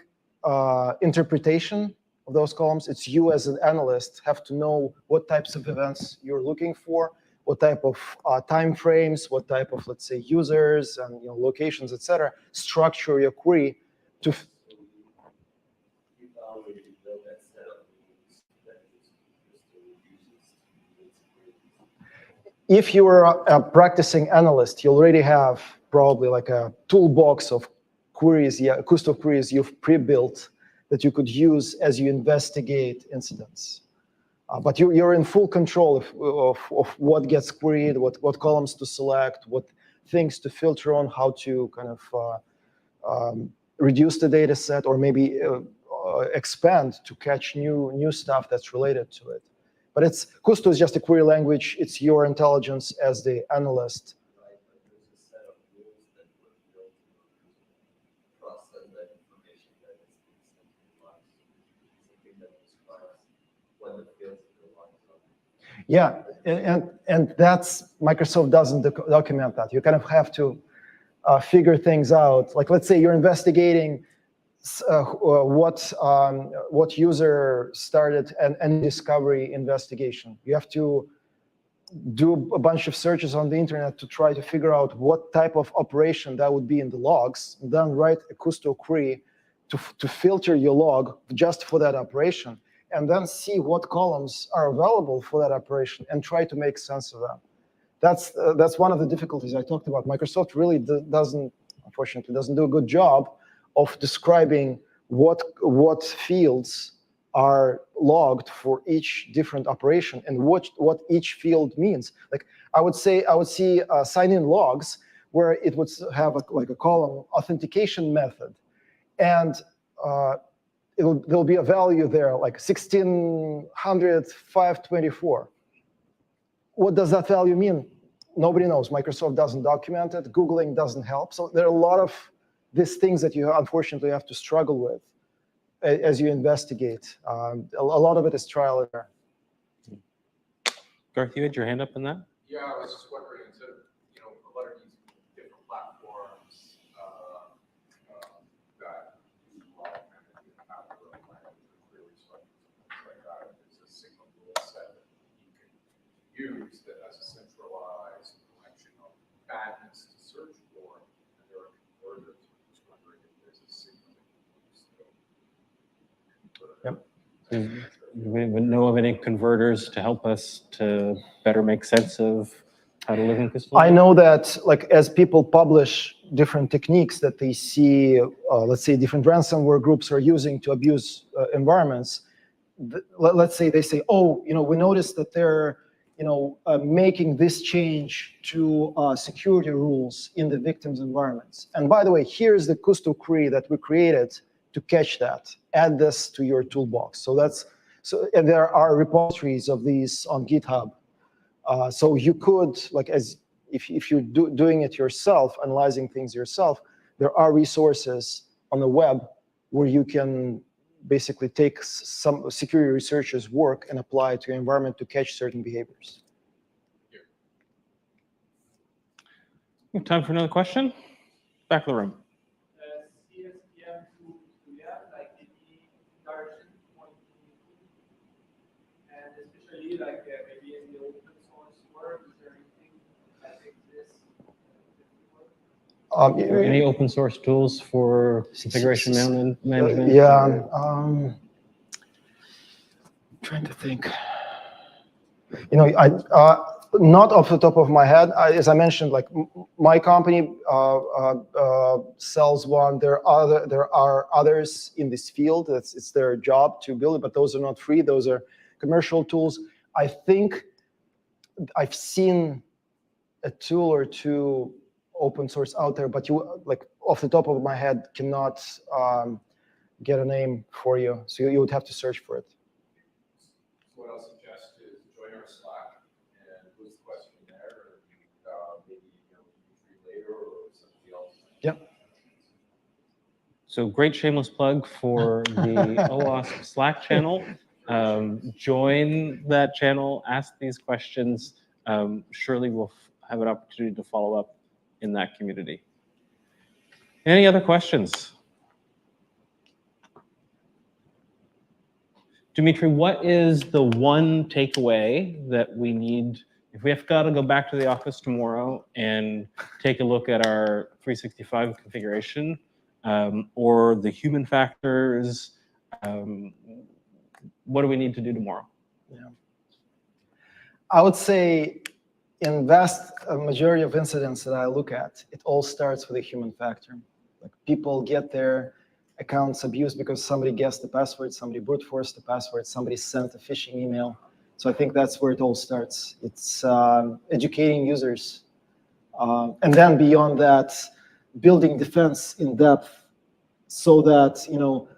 interpretation of those columns. It's you as an analyst have to know what types of events you're looking for, what type of time frames, what type of, let's say, users and locations, etc. Structure your query to. If you are a practicing analyst, you already have probably like a toolbox of queries, Custo queries you've pre-built that you could use as you investigate incidents. But you're in full control of what gets queried, what columns to select, what things to filter on, how to kind of reduce the data set, or maybe expand to catch new stuff that's related to it. But Custo is just a query language. It's your intelligence as the analyst. Right, but there's a set of rules that were built to process that information that is being sent to the logs. Something that describes what the fields of the logs are. Yeah, and that's Microsoft doesn't document that. You kind of have to figure things out. Like, let's say you're investigating what user started an discovery investigation. You have to do a bunch of searches on the internet to try to figure out what type of operation that would be in the logs, and then write a Custo query to filter your log just for that operation, and then see what columns are available for that operation and try to make sense of them. That's one of the difficulties I talked about. Microsoft really unfortunately doesn't do a good job of describing what fields are logged for each different operation and what each field means. Like I would see sign-in logs where it would have like a column authentication method, and there'll be a value there like 1600 524. What does that value mean? Nobody knows. Microsoft doesn't document it. Googling doesn't help. So there are a lot of these things that you unfortunately have to struggle with as you investigate. A lot of it is trial and error. Garth, you had your hand up in that? Yeah, I was just wondering, so, a lot of these different platforms that use log management have their own language or query structures and things like that. There's a single rule set that you can use that has a centralized collection of badness to search for, and there are converters. I'm just wondering if there's a signal that you use to convert. Yep. Do we know of any converters to help us to better make sense of How to live in custodial. I know that, like, as people publish different techniques that they see, let's say different ransomware groups are using to abuse environments, let's say they say, oh, we noticed that they're, making this change to security rules in the victim's environments. And by the way, here's the custom query that we created to catch that. Add this to your toolbox. And there are repositories of these on GitHub. So you could, like, if you're doing it yourself, analyzing things yourself, there are resources on the web where you can basically take some security researchers' work and apply it to your environment to catch certain behaviors. We have time for another question? Back of the room. CSPM to like any direction point, and especially like maybe in the open source world, is there anything that exists? Any open source tools for configuration management? Yeah, trying to think. Not off the top of my head. As I mentioned, like my company sells one. There are others in this field. It's their job to build it, but those are not free. Those are commercial tools. I think I've seen a tool or two open source out there, but you, like, off the top of my head, cannot get a name for you. So you would have to search for it. So what I'll suggest is join our Slack and post the question there, and maybe later or somebody else. Yep. So great shameless plug for the OWASP Slack channel. Join that channel, ask these questions. Surely we'll have an opportunity to follow up in that community. Any other questions? Dimitri, what is the one takeaway that we need if we have got to go back to the office tomorrow and take a look at our 365 configuration or the human factors? What do we need to do tomorrow? Yeah. I would say in vast majority of incidents that I look at, it all starts with a human factor. Like, people get their accounts abused because somebody guessed the password, somebody brute forced the password, somebody sent a phishing email. So I think that's where it all starts. It's educating users. And then beyond that, building defense in depth so that,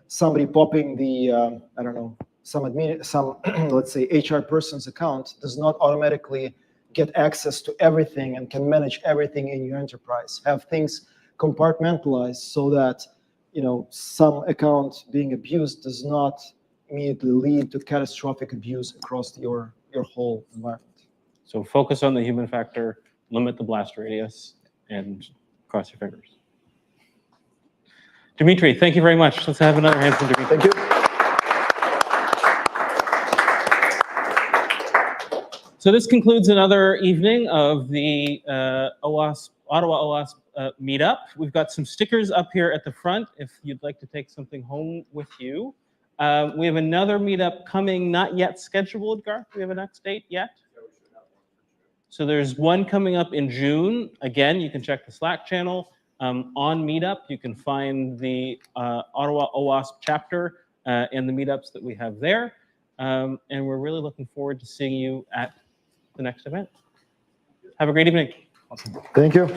somebody popping the, I don't know, some let's say HR person's account does not automatically get access to everything and can manage everything in your enterprise. Have things compartmentalized so that some account being abused does not immediately lead to catastrophic abuse across your whole environment. So focus on the human factor, limit the blast radius, and cross your fingers. Dimitri, thank you very much. Let's have another hand from Dimitri. Thank you. So this concludes another evening of the Ottawa OWASP meetup. We've got some stickers up here at the front if you'd like to take something home with you. We have another meetup coming, not yet scheduled, Garth. Do we have a next date yet? So there's one coming up in June. Again, you can check the Slack channel. On Meetup, you can find the Ottawa OWASP chapter and the meetups that we have there. And we're really looking forward to seeing you at the next event. Have a great evening. Awesome. Thank you.